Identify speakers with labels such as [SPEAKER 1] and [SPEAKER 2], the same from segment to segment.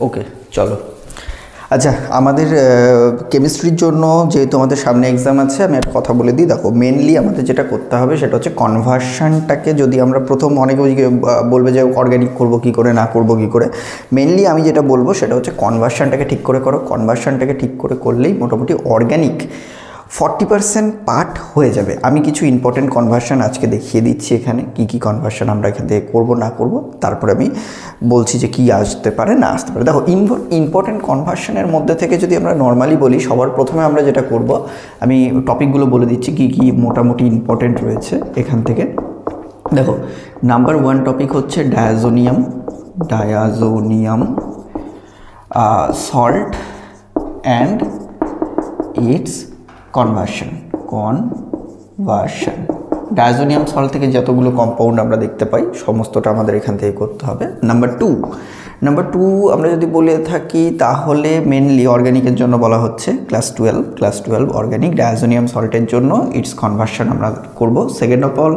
[SPEAKER 1] ওকে, চলো। আচ্ছা, আমাদের কেমিস্ট্রির জন্য যেহেতু আমাদের সামনে এক্সাম আছে, আমি একটা কথা বলে দিই। দেখো, মেনলি আমাদের যেটা করতে হবে সেটা হচ্ছে কনভার্সনটাকে, যদি আমরা প্রথম অনেকে বলবে যে অর্গ্যানিক করব কী করে, না করব কী করে, মেনলি আমি যেটা বলবো সেটা হচ্ছে কনভার্সনটাকে ঠিক করে করো। কনভার্সনটাকে ঠিক করে করলেই মোটামুটি অর্গ্যানিক 40% পার্ট হয়ে যাবে। আমি কিছু ইম্পর্টেন্ট কনভার্সন আজকে দেখিয়ে দিচ্ছি এখানে, কি কনভার্সন আমরা এখান থেকে করবো না করব, তারপরে আমি বলছি যে কী আসতে পারে না আসতে পারে। দেখো, ইম্পর্টেন্ট কনভার্সনের মধ্যে থেকে যদি আমরা নর্মালি বলি, সবার প্রথমে আমরা যেটা করব, আমি টপিকগুলো বলে দিচ্ছি কি মোটামুটি ইম্পর্টেন্ট রয়েছে এখান থেকে। দেখো, নাম্বার 1 টপিক হচ্ছে diazonium salt and it's conversion. Diazonium salt থেকে যতগুলো কম্পাউন্ড আমরা দেখতে পাই সমস্তটা আমাদের এখান থেকে করতে হবে। নাম্বার টু আমরা যদি বলে থাকি তাহলে মেনলি অর্গ্যানিকের জন্য বলা হচ্ছে ক্লাস 12 অর্গ্যানিক ডায়াজোনিয়াম সল্টের জন্য ইটস কনভার্সন আমরা করব। সেকেন্ড অফ অল,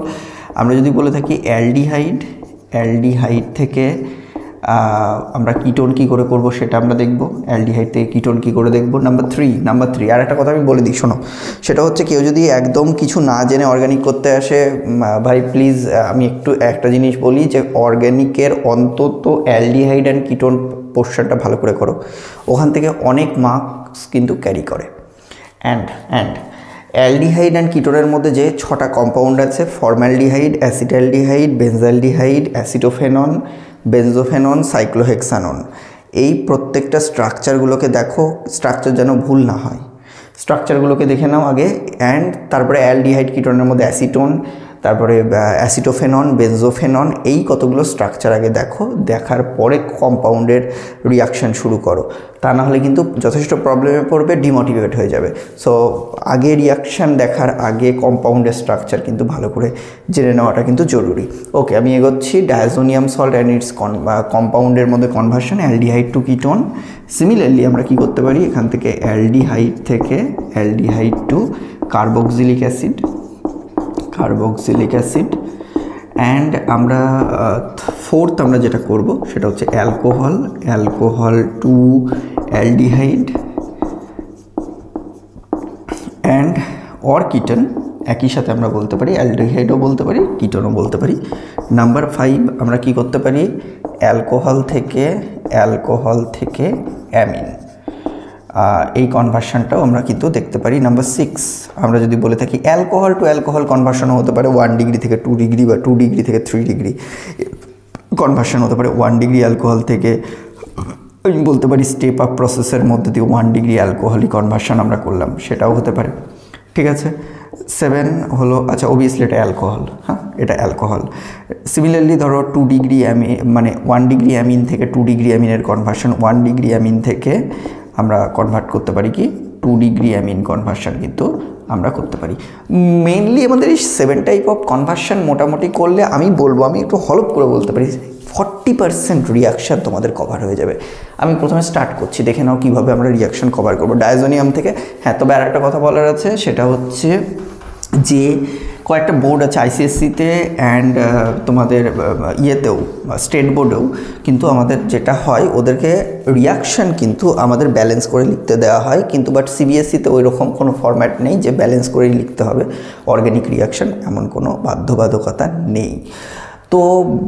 [SPEAKER 1] আমরা যদি বলে থাকি অ্যালডিহাইড থেকে আমরা কিটোন কী করে করব সেটা আমরা দেখব। অ্যালডিহাইড থেকে কিটোন কী করে দেখব। নাম্বার থ্রি আর একটা কথা আমি বলে দিই, শোনো। সেটা হচ্ছে কেউ যদি একদম কিছু না জেনে অর্গ্যানিক করতে আসে, ভাই প্লিজ আমি একটা জিনিস বলি যে অর্গ্যানিকের অন্তত অ্যালডিহাইড অ্যান্ড কিটোন পোর্শনটা ভালো করে করো, ওখান থেকে অনেক মার্কস কিন্তু ক্যারি করে। অ্যান্ড অ্যালডিহাইড অ্যান্ড কিটোনের মধ্যে যে 6টা কম্পাউন্ড আছে, ফর্মালডিহাইড, অ্যাসিটালডিহাইড, বেনজালডিহাইড, অ্যাসিটোফেনন, বেনজোফেনন, সাইক্লোহেক্সানন, এই প্রত্যেকটা স্ট্রাকচারগুলোকে দেখো, স্ট্রাকচার যেন ভুল না হয়, স্ট্রাকচারগুলোকে দেখে নাও আগে। অ্যান্ড তারপরে অ্যালডিহাইড কিটোনের মধ্যে অ্যাসিটোন, তারপরে অ্যাসিটোফেনন, বেনজোফেনন, এই কতগুলো স্ট্রাকচার আগে দেখো, দেখার পরে কম্পাউন্ডের রিয়াকশান শুরু করো। তা না হলে কিন্তু যথেষ্ট প্রবলেমে পড়বে, ডিমোটিভেট হয়ে যাবে। সো আগে রিয়াকশান দেখার আগে কম্পাউন্ডের স্ট্রাকচার কিন্তু ভালো করে জেনে নেওয়াটা কিন্তু জরুরি। ওকে, আমি এগোচ্ছি। ডায়াজোনিয়াম সল্ট অ্যান্ড ইটস কম্পাউন্ডের মধ্যে conversion, aldehyde to ketone. Similarly আমরা কি করতে পারি, এখান থেকে aldehyde to carboxylic acid. And আমরা ফোর্থ আমরা যেটা করব সেটা হচ্ছে alcohol to aldehyde and or ketone. একই সাথে আমরা বলতে পারি অ্যালডিহাইডও বলতে পারি, কিটোনও বলতে পারি। নাম্বার 5 আমরা কি করতে পারি, অ্যালকোহল থেকে অ্যামিন, এই কনভার্সনটাও আমরা কিন্তু দেখতে পারি। নাম্বার 6 আমরা যদি বলে থাকি অ্যালকোহল টু অ্যালকোহল কনভার্সনও হতে পারে 1 ডিগ্রি থেকে 2 ডিগ্রি বা 2 ডিগ্রি থেকে 3 ডিগ্রি কনভার্সন হতে পারে। 1 ডিগ্রি অ্যালকোহল থেকে আমি বলতে পারি স্টেপ আপ প্রসেসের মধ্যে দিয়ে 1 ডিগ্রি অ্যালকোহলিক কনভার্সন আমরা করলাম, সেটাও হতে পারে। ঠিক আছে, 7 হলো, আচ্ছা অবভিয়াসলি এটা অ্যালকোহল, হ্যাঁ এটা অ্যালকোহল। সিমিলারলি ধরো 2 ডিগ্রি মানে 1 ডিগ্রি অ্যামিন থেকে 2 ডিগ্রি অ্যামিনের কনভার্সন, 1 ডিগ্রি অ্যামিন থেকে আমরা কনভার্ট করতে পারি কি 2 ডিগ্রি অ্যামিন কনভার্সন কিন্তু আমরা করতে পারি। মেইনলি আমাদের এই 7 টাইপ অফ কনভার্সন মোটামুটি করলে আমি বলবো, আমি একটু হলপ করে বলতে পারি 40% রিয়াকশান তোমাদের কভার হয়ে যাবে। আমি প্রথমে স্টার্ট করছি, দেখে নাও কীভাবে আমরা রিয়াকশান কভার করবো ডায়াজোনিয়াম থেকে। হ্যাঁ, তবে আর একটা কথা বলার আছে, সেটা হচ্ছে যে কয়েকটা বোর্ড আছে আইসিএসসিতে অ্যান্ড তোমাদের ইয়েতেও স্টেট বোর্ডেও, কিন্তু আমাদের যেটা হয় ওদেরকে রিয়াকশান কিন্তু আমাদের ব্যালেন্স করে লিখতে দেওয়া হয়, কিন্তু বাট সিবিএসসিতে ওই রকম কোনো ফরম্যাট নেই যে ব্যালেন্স করেই লিখতে হবে অর্গ্যানিক রিয়াকশান, এমন কোনো বাধ্যবাধকতা নেই। তো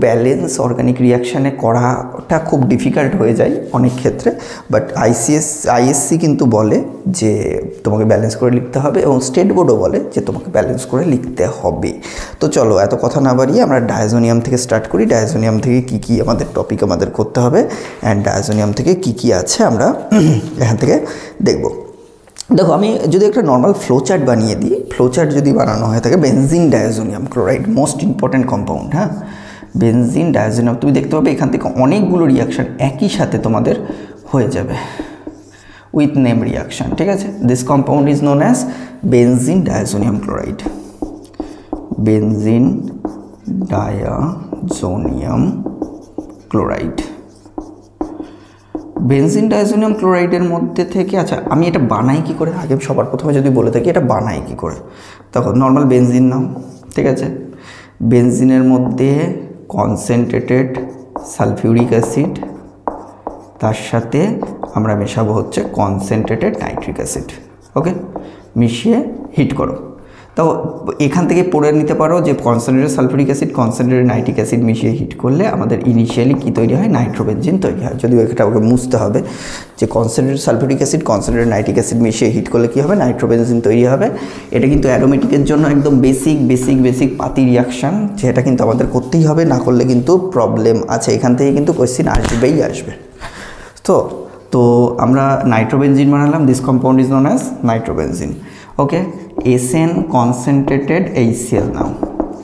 [SPEAKER 1] ব্যালেন্স অর্গ্যানিক রিয়াকশানে করাটা খুব ডিফিকাল্ট হয়ে যায় অনেক ক্ষেত্রে, বাট আইএসসি কিন্তু বলে যে তোমাকে ব্যালেন্স করে লিখতে হবে এবং স্টেট বোর্ডও বলে যে তোমাকে ব্যালেন্স করে লিখতে হবে। তো চলো এত কথা না বাড়িয়ে আমরা ডায়াজোনিয়াম থেকে স্টার্ট করি। ডায়াজোনিয়াম থেকে কী আমাদের টপিক আমাদের করতে হবে অ্যান্ড ডায়াজোনিয়াম থেকে কী আছে আমরা এখান থেকে দেখব। দেখো, আমি যদি একটা নর্মাল ফ্লোচার্ট বানিয়ে দিই, ফ্লোচার্ট যদি বানানো হয়ে থাকে, benzene diazonium chloride most important compound, হ্যাঁ বেনজিন ডায়াজোনিয়াম, তুমি দেখতে পাবে এখান থেকে অনেকগুলো রিয়াকশান একই সাথে তোমাদের হয়ে যাবে উইথ নেম রিয়াকশান। ঠিক আছে, this compound is known as benzene diazonium chloride. Benzene diazonium chloride, benzene diazonium ক্লোরাইডের মধ্যে থেকে, আচ্ছা আমি এটা বানাই কী করে, আগে সবার প্রথমে যদি বলে থাকি এটা বানাই কী করে, তখন নর্মাল বেনজিন নাও। ঠিক আছে, বেনজিনের মধ্যে কনসেন্ট্রেটেড সালফিউরিক অ্যাসিড তার সাথে আমরা মেশাবো হচ্ছে কনসেন্ট্রেটেড নাইট্রিক অ্যাসিড। ওকে, মিশিয়ে হিট করো। তো এখান থেকে পড়ে নিতে পারো যে concentrated sulphuric acid concentrated nitric acid মিশিয়ে হিট করলে আমাদের ইনিশিয়ালি কী তৈরি হয়, নাইট্রোবেনজিন তৈরি হয়। যদিও এটা ওকে মুছতে হবে যে concentrated sulphuric acid concentrated nitric acid মিশিয়ে হিট করলে কী হবে, নাইট্রোবেনজিন তৈরি হবে। এটা কিন্তু অ্যারোমেটিকের জন্য একদম বেসিক পাতি রিয়াকশান, যেটা কিন্তু আমাদের করতেই হবে, না করলে কিন্তু প্রবলেম আছে। এখান থেকে কিন্তু কোয়েশ্চেন আসবে। তো আমরা নাইট্রোবেনজিন বানালাম, this compound is known as nitrobenzene. Okay, SN concentrated HCl নাও,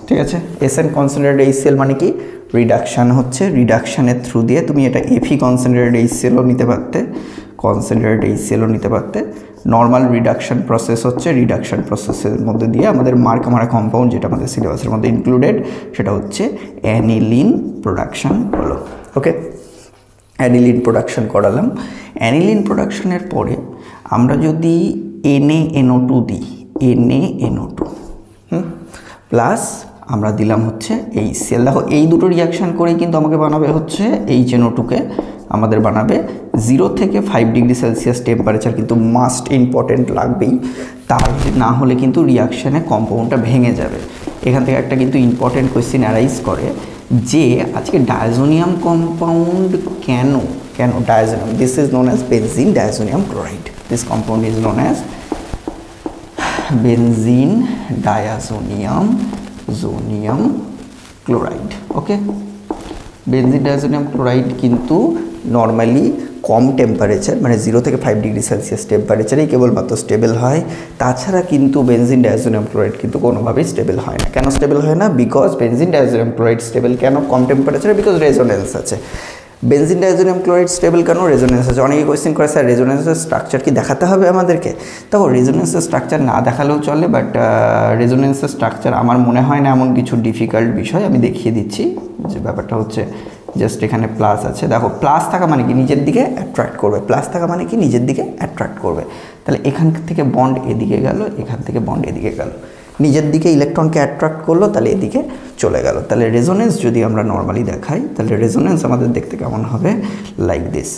[SPEAKER 1] ঠিক আছে। SN কনসেন্ট্রেটেড HCl মানে কি, রিডাকশান হচ্ছে, রিডাকশানের থ্রু দিয়ে তুমি এটা Fe কনসেন্ট্রেটেড HClও নিতে পারতে, নর্মাল রিডাকশান প্রসেস হচ্ছে, রিডাকশান প্রসেসের মধ্যে দিয়ে আমাদের মারা কম্পাউন্ড যেটা আমাদের সিলেবাসের মধ্যে ইনক্লুডেড, সেটা হচ্ছে অ্যানিলিন প্রোডাকশান হলো। ওকে, অ্যানিলিন প্রোডাকশান করালাম। অ্যানিলিন প্রোডাকশানের পরে আমরা যদি NaNO2 দিই, NaNO2 প্লাস আমরা দিলাম হচ্ছে HCl। দেখো এই দুটো রিয়াকশান করেই কিন্তু আমাকে বানাবে হচ্ছে HNO2কে আমাদের বানাবে 0 থেকে 5 ডিগ্রি সেলসিয়াস টেম্পারেচার কিন্তু মাস্ট ইম্পর্টেন্ট লাগবেই, তার না হলে কিন্তু রিয়াকশানে কম্পাউন্ডটা ভেঙে যাবে। এখান থেকে একটা কিন্তু ইম্পর্টেন্ট কোয়েশ্চেন অ্যারাইজ করে যে আজকে ডায়াজোনিয়াম কম্পাউন্ড কেন diazonium, this is known as benzene diazonium chloride, this compound is known as benzene diazonium chloride. Okay, benzene diazonium chloride কিন্তু নর্মালি কম টেম্পারেচার মানে 0 থেকে 5 ডিগ্রি সেলসিয়াস টেম্পারেচারেই কেবলমাত্র স্টেবল হয়। তাছাড়া কিন্তু বেনজিন ডায়াজোনিয়াম ক্লোরাইড কিন্তু কোনোভাবেই স্টেবল হয় না। কেন স্টেবল হয় না? Because benzene diazonium chloride stable কেন কম টেম্পারেচারে? বিকজ রেজোনেন্স আছে। বেনজিন ডায়াজোনিয়াম ক্লোরাইড স্টেবল কেন? রেজোনেন্স আছে। অনেকে কোয়েশ্চেন করে স্যার রেজোনেন্সের স্ট্রাকচার কি দেখাতে হবে আমাদেরকে? দেখো রেজোনেন্সের স্ট্রাকচার না দেখালেও চলে, বাট রেজোনেন্সের স্ট্রাকচার আমার মনে হয় না এমন কিছু ডিফিকাল্ট বিষয়। আমি দেখিয়ে দিচ্ছি যে ব্যাপারটা হচ্ছে জাস্ট এখানে প্লাস আছে, দেখো প্লাস থাকা মানে কি নিজের দিকে অ্যাট্রাক্ট করবে, তাহলে এখান থেকে বন্ড এদিকে গেল, এখান থেকে বন্ড এদিকে গেল, নিজের দিকে ইলেকট্রনকে অ্যাট্রাক্ট করলো, তাহলে এদিকে চলে গেল। তাহলে রেজোনেন্স যদি আমরা নর্মালি দেখাই, তাহলে রেজোনেন্স আমাদের দেখতে কেমন হবে, লাইক দিস।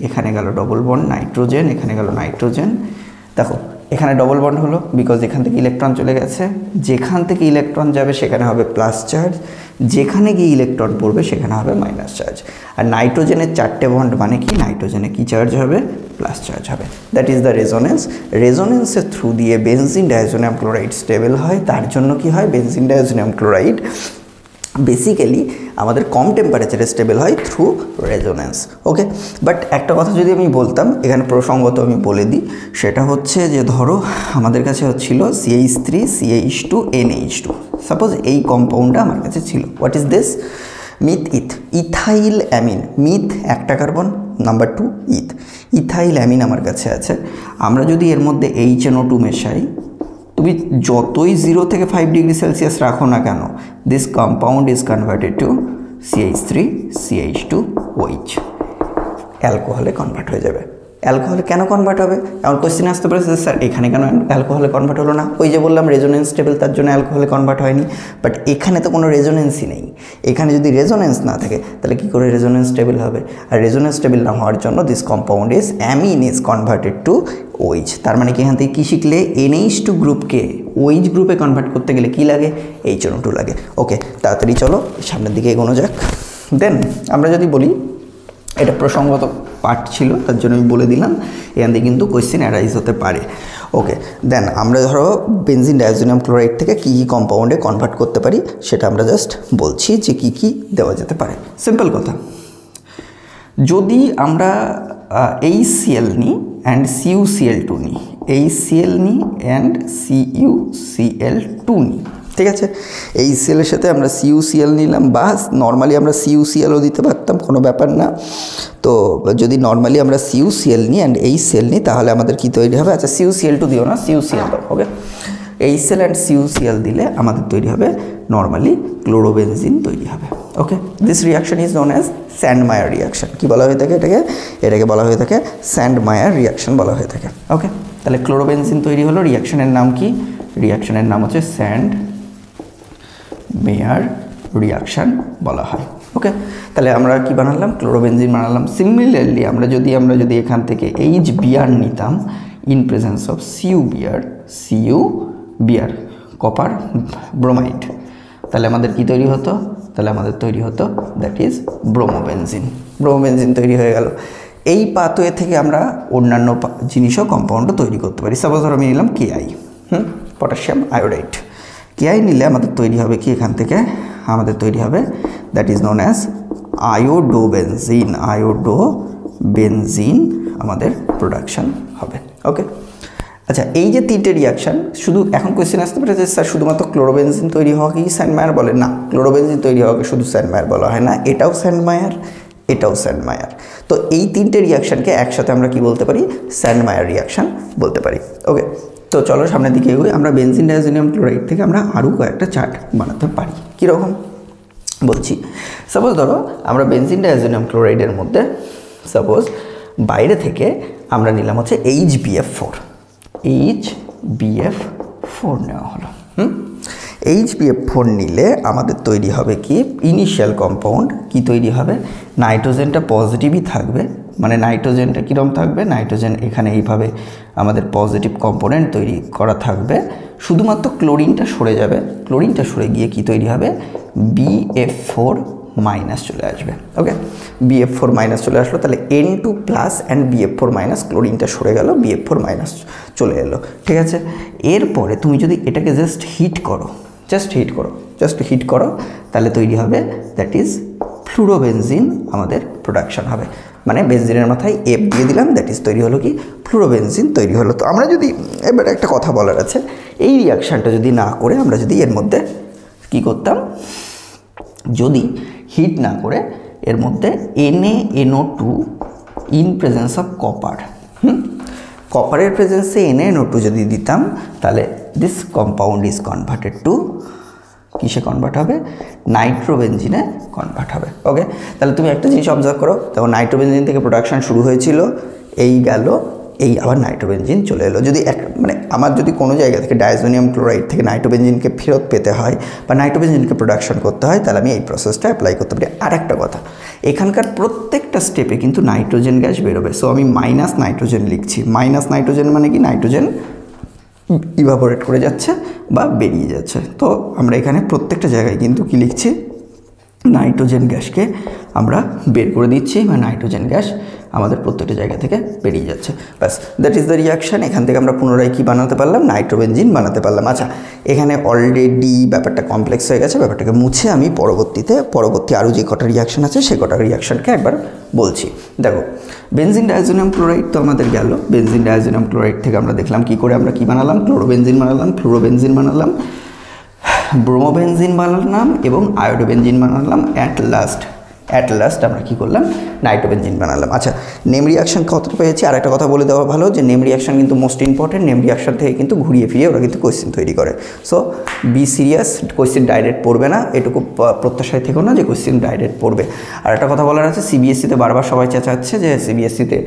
[SPEAKER 1] এখানে গেল ডবল বন্ড নাইট্রোজেন, এখানে গেল নাইট্রোজেন, দেখো এখানে ডবল বন্ড হলো বিকজ এখান থেকে ইলেকট্রন চলে গেছে, যেখান থেকে ইলেকট্রন যাবে সেখানে হবে প্লাস চার্জ, যেখানে গিয়ে ইলেকট্রন পড়বে সেখানে হবে মাইনাস চার্জ। আর নাইট্রোজেনের 4টে বন্ড মানে কি, নাইট্রোজেনে কি চার্জ হবে, প্লাস চার্জ হবে। That is the resonance. রেজোনেন্সের থ্রু দিয়ে বেনজিন ডায়াজোনিয়াম ক্লোরাইড স্টেবল হয়। তার জন্য কি হয়, বেনজিন ডায়াজোনিয়াম ক্লোরাইড বেসিক্যালি আমাদের কম টেম্পারেচারে স্টেবল হয় থ্রু রেজোনেন্স। ওকে, বাট একটা কথা যদি আমি বলতাম এখানে প্রসঙ্গত আমি বলে দিই, সেটা হচ্ছে যে ধরো আমাদের কাছে ছিল CH3 CH2 NH2, সাপোজ এই কম্পাউন্ডটা আমার কাছে ছিল। What is this? Ethyl amine. Myth একটা কার্বন, নাম্বার 2 ইথাইল অ্যামিন আমার কাছে আছে। আমরা যদি এর মধ্যে HNO2 মেশাই, তুমি যতই 0 থেকে 5 ডিগ্রি সেলসিয়াস রাখো না কেন, this compound is converted to CH3 CH2OH, অ্যালকোহলে কনভার্ট হয়ে যাবে। অ্যালকোহলে কেন কনভার্ট হবে? এমন কোয়েশ্চেন আসতে পারে স্যার এখানে কেন অ্যালকোহলে কনভার্ট হলো না? ওই যে বললাম রেজোনেন্স স্টেবল, তার জন্য অ্যালকোহলে কনভার্ট হয়নি। বাট এখানে তো কোনো রেজোনেন্সই নেই। এখানে যদি রেজোনেন্স না থাকে তাহলে কী করে রেজোনেন্স স্টেবল হবে? আর রেজোনেন্স স্টেবল না হওয়ার জন্য this compound is amine is converted two OH। তার মানে কি এখান থেকে কী শিখলে, NH2 গ্রুপকে OH গ্রুপে কনভার্ট করতে গেলে কী লাগে, HNO2 লাগে। ওকে, তাড়াতাড়ি চলো সামনের দিকে এগোনো যাক। দেন আমরা যদি বলি, এটা প্রসঙ্গত পার্ট ছিল তার জন্য আমি বলে দিলাম, এখান থেকে কিন্তু কোয়েশ্চেন অ্যারাইজ হতে পারে। ওকে, দেন আমরা ধরো বেনজিন ডায়াজোনিয়াম ক্লোরাইড থেকে কী কী কম্পাউন্ডে কনভার্ট করতে পারি সেটা আমরা জাস্ট বলছি যে কী কী দেওয়া যেতে পারে। সিম্পল কথা, যদি আমরা HCl নিই অ্যান্ড CuCl2 নিই, HCl নিই অ্যান্ড CuCl2 নিই, ঠিক আছে। HCl এর সাথে আমরা CuCl নিলাম, বা নর্মালি আমরা CuClও দিতে পারতাম, কোনো ব্যাপার না। তো যদি নর্মালি আমরা CuCl নিই অ্যান্ড HCl নিই তাহলে আমাদের কী তৈরি হবে, আচ্ছা CuCl2 দিও না, CuCl দাও। ওকে, HCl অ্যান্ড CuCl দিলে আমাদের তৈরি হবে নর্মালি ক্লোরোবেনজিন তৈরি হবে। Okay, this reaction is known as Sandmeyer reaction. কী বলা হয়ে থাকে এটাকে বলা হয়ে থাকে স্যান্ডমায়ার রিয়াকশন বলা হয়ে থাকে। ওকে, তাহলে ক্লোরোবেনজিন তৈরি হলো। রিয়াকশনের নাম কি? রিয়াকশনের নাম হচ্ছে স্যান্ডমায়ার রিয়াকশন বলা হয়। ওকে, তাহলে আমরা কি বানালাম? ক্লোরোবেনজিন বানালাম। সিমিলারলি আমরা যদি এখান থেকে HBr নিতাম in presence of CuBr copper bromide, তাহলে আমাদের কি তৈরি হতো? তাহলে আমাদের তৈরি হতো দ্যাট ইজ ব্রোমোবেনজিন তৈরি হয়ে গেল। এই পাথওয়ে থেকে আমরা অন্যান্য জিনিসও কম্পাউন্ডও তৈরি করতে পারি। সাপোজ ধর আমি নিলাম Ki, পটাশিয়াম আয়োডাইড। Ki নিলে আমাদের তৈরি হবে কি? এখান থেকে আমাদের তৈরি হবে দ্যাট ইজ নোন অ্যাজ আয়োডোবেনজিন আমাদের প্রোডাকশন হবে। ওকে, আচ্ছা, এই যে তিনটে রিয়াকশান, শুধু এখন কোয়েশ্চেন আসতে পারে যে স্যার শুধুমাত্র ক্লোরোবেনজিন তৈরি হওয়াকে কি স্যান্ডমায়ার বলে? না, ক্লোরোবেনজিন তৈরি হওয়াকে শুধু স্যান্ডমায়ার বলা হয় না, এটাও স্যান্ডমায়ার, এটাও স্যান্ডমায়ার। তো এই তিনটে রিয়াকশানকে একসাথে আমরা কি বলতে পারি? স্যান্ডমায়ার রিয়াকশান বলতে পারি। ওকে, তো চলো সামনের দিকে এগোই। আমরা বেনজিন ডাইজোনিয়াম ক্লোরাইড থেকে আমরা আরও কয়েকটা চার্ট বানাতে পারি। কীরকম বলছি, সাপোজ ধরো আমরা বেনজিন ডাইজোনিয়াম ক্লোরাইডের মধ্যে সাপোজ বাইরে থেকে আমরা নিলাম হচ্ছে HBF4 নেওয়া হলো। HBF4 নিলে আমাদের তৈরি হবে কি? ইনিশিয়াল কম্পাউন্ড কি তৈরি হবে? নাইট্রোজেনটা পজিটিভই থাকবে, মানে নাইট্রোজেনটা কীরকম থাকবে? নাইট্রোজেন এখানে এইভাবে আমাদের পজিটিভ কম্পোনেন্ট তৈরি করা থাকবে, শুধুমাত্র ক্লোরিনটা সরে যাবে। ক্লোরিনটা সরে গিয়ে কি তৈরি হবে? BF4 মাইনাস চলে আসবে। ওকে, BF4 মাইনাস চলে আসলো, তাহলে N2 plus and BF4 minus, ক্লোরিনটা সরে গেল, BF4 মাইনাস চলে এলো। ঠিক আছে, এরপরে তুমি যদি এটাকে জাস্ট হিট করো তাহলে তৈরি হবে দ্যাট ইজ ফ্লুরোবেনজিন আমাদের প্রোডাকশন হবে। মানে বেনজিনের মাথায় F দিয়ে দিলাম, দ্যাট ইজ তৈরি হলো কি? ফ্লুরোবেনজিন তৈরি হলো। তো আমরা যদি এবার একটা কথা বলার আছে, এই রিয়াকশানটা যদি না করে আমরা যদি এর মধ্যে কি করতাম? যদি হিট না করে এর মধ্যে NaNO2 ইন প্রেজেন্স অফ কপারের প্রেজেন্সে NaNO2 যদি দিতাম, তাহলে this compound is converted two কিসে কনভার্ট হবে? নাইট্রোবেনজিনে কনভার্ট হবে। ওকে, তাহলে তুমি একটা জিনিস অবজার্ভ করো, তখন নাইট্রোবেনজিন থেকে প্রোডাকশন শুরু হয়েছিল, এই গেল, এই আবার নাইট্রোবেনজিন চলে এলো। যদি মানে আমার যদি কোনো জায়গা থেকে ডাইজোনিয়াম ক্লোরাইড থেকে নাইট্রোবেনজিনকে ফেরত পেতে হয় বা নাইট্রোবেনজিনকে প্রোডাকশন করতে হয়, তাহলে আমি এই প্রসেসটা অ্যাপ্লাই করতে পারি। আর একটা কথা, এখানকার প্রত্যেকটা স্টেপে কিন্তু নাইট্রোজেন গ্যাস বেরোবে। সো আমি মাইনাস নাইট্রোজেন লিখছি। মাইনাস নাইট্রোজেন মানে কি? নাইট্রোজেন ইভাপোরেট করে যাচ্ছে বা বেরিয়ে যাচ্ছে। তো আমরা এখানে প্রত্যেকটা জায়গায় কিন্তু কি লিখছি? নাইট্রোজেন গ্যাসকে আমরা বের করে দিচ্ছি, বা নাইট্রোজেন গ্যাস আমাদের প্রত্যেকটা জায়গা থেকে বেরিয়ে যাচ্ছে। ব্যাস, দ্যাট ইজ দ্য রিয়াকশান। এখান থেকে আমরা পুনরায় কী বানাতে পারলাম? নাইট্রোবেনজিন বানাতে পারলাম। আচ্ছা, এখানে অলরেডি ব্যাপারটা কমপ্লেক্স হয়ে গেছে, ব্যাপারটাকে মুছে আমি পরবর্তী আরও যে কটা রিয়াকশান আছে সে কটা রিয়াকশানকে একবার বলছি। দেখো, বেনজিন ডাইজোনিয়াম ক্লোরাইড তো আমাদের গেল। বেনজিন ডাইজোনিয়াম ক্লোরাইড থেকে আমরা দেখলাম কী করে আমরা কী বানালাম? ক্লোরোবেনজিন বানালাম, ফ্লুরোবেনজিন বানালাম, ব্রোমোবেনজিন বানালাম এবং আয়োডোবেনজিন বানালাম। অ্যাট লাস্ট আমরা কী করলাম? নাইট্রোবেনজিন বানালাম। আচ্ছা, নেম রিয়াকশান কতটা পেয়েছি? আর একটা কথা বলে দেওয়া ভালো যে নেম রিয়াকশান কিন্তু মোস্ট ইম্পর্টেন্ট। নেম রিয়াকশান থেকে কিন্তু ঘুরিয়ে ফিরিয়ে ওরা কিন্তু কোয়েশ্চেন তৈরি করে। So be serious, question direct পড়বে না, এটুকু প্রত্যাশায় থেকেও না যে কোয়েশ্চেন ডাইরেক্ট পড়বে। আর একটা কথা বলার আছে, সিবিএসসিতে বারবার সবাই চেঁচাচ্ছে যে সিবিএসসিতে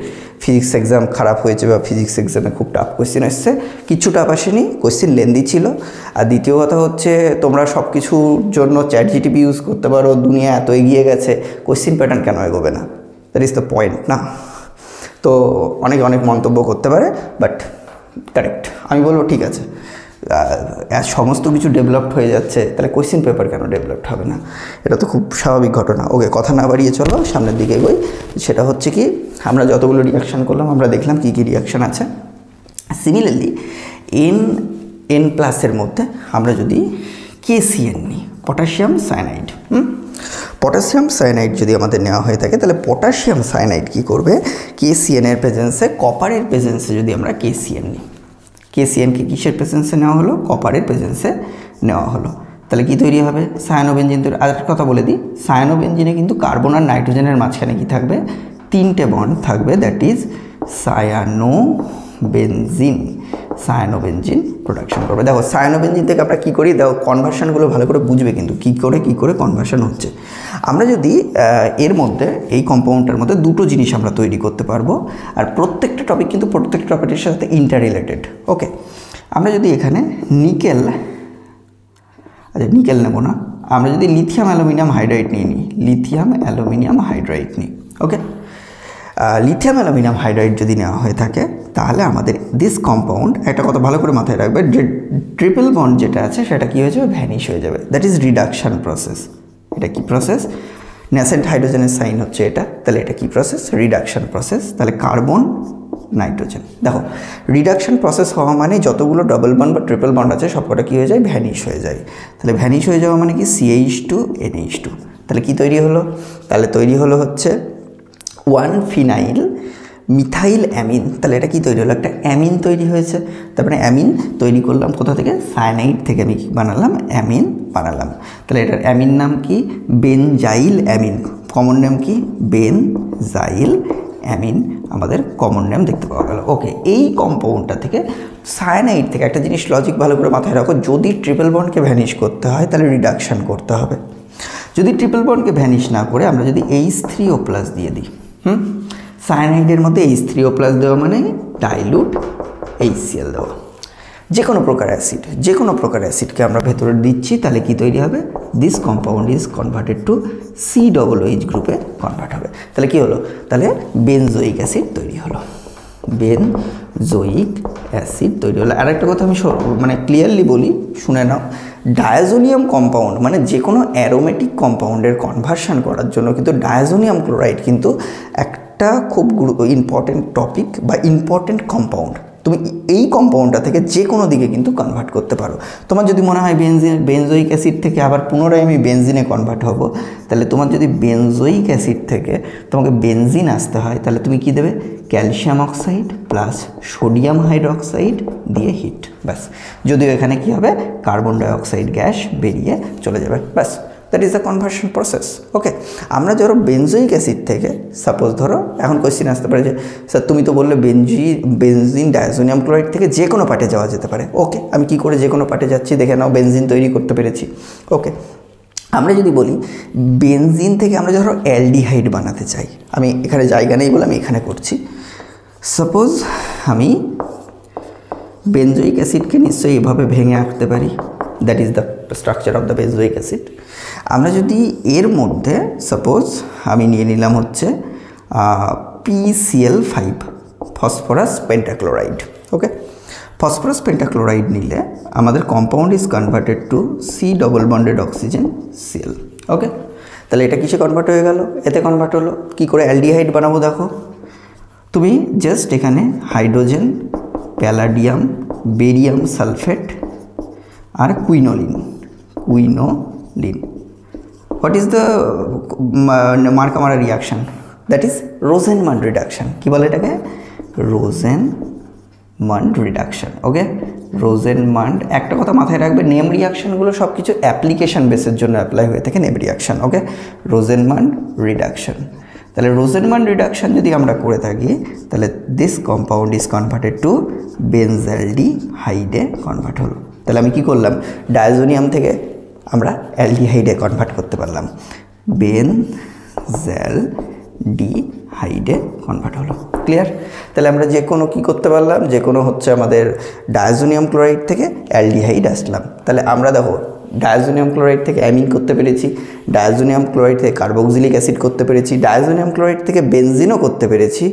[SPEAKER 1] ফিজিক্স এক্সাম খারাপ হয়েছে বা ফিজিক্স এক্সামে খুব টাফ কোয়েশ্চেন এসছে। কিছু টাফ আসেনি, কোয়েশ্চেন লেন্দি ছিল। আর দ্বিতীয় কথা হচ্ছে, তোমরা সব কিছুর জন্য ChatGPT ইউজ করতে পারো, দুনিয়া এত এগিয়ে গেছে, কোয়েশ্চেন প্যাটার্ন কেন এগোবে না? দ্যাট ইজ দ্য পয়েন্ট না? তো অনেক মন্তব্য করতে পারে, বাট কারেক্ট। আমি বলবো ঠিক আছে, সমস্ত কিছু ডেভেলপড হয়ে যাচ্ছে, তাহলে কোয়েশ্চেন পেপার কেন ডেভেলপড হবে না? এটা তো খুব স্বাভাবিক ঘটনা। ওকে, কথা না বাড়িয়ে চলো সামনের দিকে এগোই। সেটা হচ্ছে কি, আমরা যতগুলো রিয়াকশান করলাম আমরা দেখলাম কী কী রিয়াকশান আছে। সিমিলারলি N প্লাসের মধ্যে আমরা যদি KCN নিই, পটাশিয়াম সায়ানাইড, পটাশিয়াম সায়ানাইড যদি আমাদের নেওয়া হয়ে থাকে, তাহলে পটাশিয়াম সায়ানাইড কী করবে? KCN এর প্রেজেন্সে, কপারের প্রেজেন্সে যদি আমরা KCN নিই, KCNকে কিসের প্রেজেন্সে নেওয়া হলো? কপারের প্রেজেন্সে নেওয়া হলো, তাহলে কি তৈরি হবে? সায়ানোবেনজিন তৈরি। আর একটা কথা বলে দিই, সায়ানোবেনজিনে কিন্তু কার্বন আর নাইট্রোজেনের মাঝখানে কি থাকবে? তিনটে বন্ড থাকবে, দ্যাট ইজ সায়ানোবেনজিন প্রোডাকশন করবে। দেখো, সায়ানোবেনজিন থেকে আমরা কী করি? দেখো, কনভার্সানগুলো ভালো করে বুঝবে কিন্তু কী করে কনভার্সান হচ্ছে। আমরা যদি এর মধ্যে, এই কম্পাউন্ডটার মধ্যে দুটো জিনিস আমরা তৈরি করতে পারবো, আর প্রত্যেকটা টপিক কিন্তু প্রত্যেকটা টপিকের সাথে ইন্টার রিলেটেড। ওকে, আমরা যদি এখানে নিকেল নেব না, আমরা যদি লিথিয়াম অ্যালুমিনিয়াম হাইড্রাইড নিয়ে নিই, লিথিয়াম অ্যালুমিনিয়াম হাইড্রাইড নিই, ওকে, লিথিয়াম অ্যালুমিনিয়াম হাইড্রাইড যদি নেওয়া হয়ে থাকে তাহলে আমাদের দিস কম্পাউন্ড একটা কথা ভালো করে মাথায় রাখবে, যে ট্রিপল বন্ড যেটা আছে সেটা কী হয়ে যাবে, ভ্যানিশ হয়ে যাবে। That is reduction process. এটা কি প্রসেস? ন্যাসেন্ট হাইড্রোজেনের সাইন হচ্ছে এটা, তাহলে এটা কি প্রসেস? Reduction process. তাহলে কার্বন নাইট্রোজেন, দেখো রিডাকশান প্রসেস হওয়া মানে যতগুলো ডবল বন্ড বা ট্রিপল বন্ড আছে সবকটা কী হয়ে যায়, ভ্যানিশ হয়ে যায়। তাহলে ভ্যানিশ হয়ে যাওয়া মানে কি CH2 NH2, তাহলে কি তৈরি হলো? তাহলে তৈরি হলো হচ্ছে 1 ফিনাইল মিথাইল অ্যামিন। তাহলে এটা কি তৈরি হলো? একটা অ্যামিন তৈরি হয়েছে। তারপরে অ্যামিন তৈরি করলাম কোথা থেকে? সায়ানাইড থেকে আমি বানালাম অ্যামিন বানালাম। তাহলে এটার অ্যামিন নাম কি? Benzyl amine. কমন নেম কি? বেনজাইল অ্যামিন আমাদের কমন নেম দেখতে পাওয়া গেল। ওকে, এই কম্পাউন্ডটা থেকে সায়ানাইড থেকে একটা জিনিস লজিক ভালো করে মাথায় রাখো, যদি ট্রিপল বন্ডকে ভ্যানিশ করতে হয় তাহলে রিডাকশান করতে হবে। যদি ট্রিপল বন্ডকে ভ্যানিশ না করে আমরা যদি H3O+ দিয়ে দিই, সায়ানাইডের মধ্যে H3O+ দেওয়া মানে ডাইলুট HCl দেওয়া। যে কোনো প্রকার অ্যাসিডকে আমরা ভেতরে দিচ্ছি, তাহলে কি তৈরি হবে? This compound is converted two COOH গ্রুপে কনভার্ট হবে। তাহলে কি হলো? তাহলে বেনজোইক অ্যাসিড তৈরি হলো, বেনজোইক অ্যাসিড তৈরি হলো। আর একটা কথা আমি মানে ক্লিয়ারলি বলি, শুনে নাও, ডায়াজোনিয়াম কম্পাউন্ড মানে যে কোনো অ্যারোমেটিক কম্পাউন্ডের কনভার্সন করার জন্য কিন্তু ডায়াজোনিয়াম ক্লোরাইড কিন্তু একটা খুব ইম্পর্টেন্ট টপিক বা ইম্পর্টেন্ট কম্পাউন্ড। তুমি এই কম্পাউন্ডটা থেকে যে কোনো দিকে কিন্তু কনভার্ট করতে পারো। তোমার যদি মনে হয় বেনজোইক অ্যাসিড থেকে আবার পুনরায় আমি বেনজিনে কনভার্ট হব, তাহলে তোমার যদি বেনজোইক অ্যাসিড থেকে তোমাকে বেনজিন আসতে হয়, তাহলে তুমি কি দেবে? Calcium oxide plus sodium hydroxide দিয়ে হিট, ব্যাস। যদিও এখানে কি হবে? কার্বন ডাইঅক্সাইড গ্যাস বেরিয়ে চলে যাবে, ব্যাস। That is the conversion process. Okay, আমরা ধরো বেনজোইক অ্যাসিড থেকে সাপোজ ধরো, এখন কোয়েশ্চেন আসতে পারে যে স্যার তুমি তো বললে বেনজিন ডায়াজোনিয়াম ক্লোরাইড থেকে যে কোনো পার্টে যাওয়া যেতে পারে। ওকে, আমি কি করে যে কোনো পার্টে যাচ্ছি দেখে নাও, বেনজিন তৈরি করতে পেরেছি। ওকে, আমরা যদি বলি বেনজিন থেকে আমরা ধরো অ্যালডিহাইড বানাতে চাই, আমি এখানে জায়গা নেই বলে আমি এখানে করছি। সাপোজ আমি বেনজোইক অ্যাসিডকে নিশ্চয়ই এভাবে ভেঙে আঁকতে পারি, that is the structure of the benzoic acid. আমরা যদি এর মধ্যে সাপোজ আমি নিয়ে নিলাম হচ্ছে PCl5 ফসফরাস পেন্টাক্লোরাইড। ওকে, ফসফরাস পেন্টাক্লোরাইড নিলে আমাদের compound is converted two C++ ওকে, তাহলে এটা কিসে কনভার্ট হয়ে গেল? এতে কনভার্ট হলো। কি করে অ্যালডিহাইড বানাবো দেখো, তুমি জাস্ট এখানে হাইড্রোজেন, প্যালাডিয়াম, বেরিয়াম সালফেট আর কুইনোলিন। হোয়াট ইজ দ্য মার্কামারা reaction? That is Rosenmund reduction. কী বলে এটাকে? Rosenmund reduction. Okay, Rosenmund. একটা কথা মাথায় রাখবে, নেম রিয়াকশানগুলো সব কিছু অ্যাপ্লিকেশান বেসের জন্য অ্যাপ্লাই হয়ে থাকে name reaction. Okay, Rosenmund reduction. তাহলে রোজেনমান্ড রিডাকশান যদি আমরা করে থাকি, তাহলে this compound is converted to বেনজালডিহাইডে কনভার্ট হলো। তাহলে আমি কি করলাম? ডায়াজোনিয়াম থেকে আমরা অ্যালডিহাইডে কনভার্ট করতে পারলাম, বেনজালডিহাইডে কনভার্ট হলো। ক্লিয়ার? তাহলে আমরা যে কোনো কী করতে পারলাম, যে কোনো হচ্ছে আমাদের ডায়াজোনিয়াম ক্লোরাইড থেকে অ্যালডিহাইড আসলাম। তাহলে আমরা দেখো ডায়াজোনিয়াম ক্লোরাইড থেকে অ্যামিন করতে পেরেছি, ডায়াজোনিয়াম ক্লোরাইড থেকে কার্বক্সিলিক অ্যাসিড করতে পেরেছি, ডায়াজোনিয়াম ক্লোরাইড থেকে বেনজিনও করতে পেরেছি,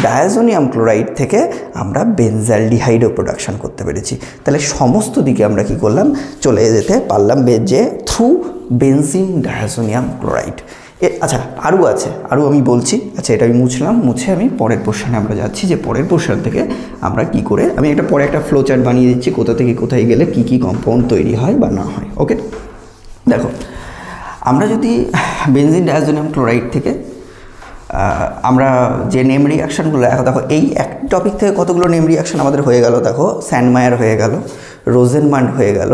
[SPEAKER 1] ডায়াজোনিয়াম ক্লোরাইড থেকে আমরা বেনজালডিহাইডও প্রোডাকশন করতে পেরেছি। তাহলে সমস্ত দিকে আমরা কি করলাম? চলে যেতে পারলাম যে থ্রু বেনজিন ডায়াজোনিয়াম ক্লোরাইড। আচ্ছা, আরও আছে, আরও আমি বলছি। আচ্ছা, এটা আমি মুছলাম, মুছে আমি পরের পোর্শনে আমরা যাচ্ছি, যে পরের পোর্শন থেকে আমরা কি করে, আমি একটা পরে একটা ফ্লো চার্ট বানিয়ে দিচ্ছি, কোথা থেকে কোথায় গেলে কি কি কম্পাউন্ড তৈরি হয় বা না হয়। ওকে, দেখো আমরা যদি বেনজিন ডায়াজোনিয়াম ক্লোরাইড থেকে আমরা যে নেম রিয়াকশানগুলো, দেখো এই এক টপিক থেকে কতগুলো নেম রিয়াকশান আমাদের হয়ে গেল। দেখো স্যান্ডমায়ার হয়ে গেল, রোজেনমান্ড হয়ে গেল,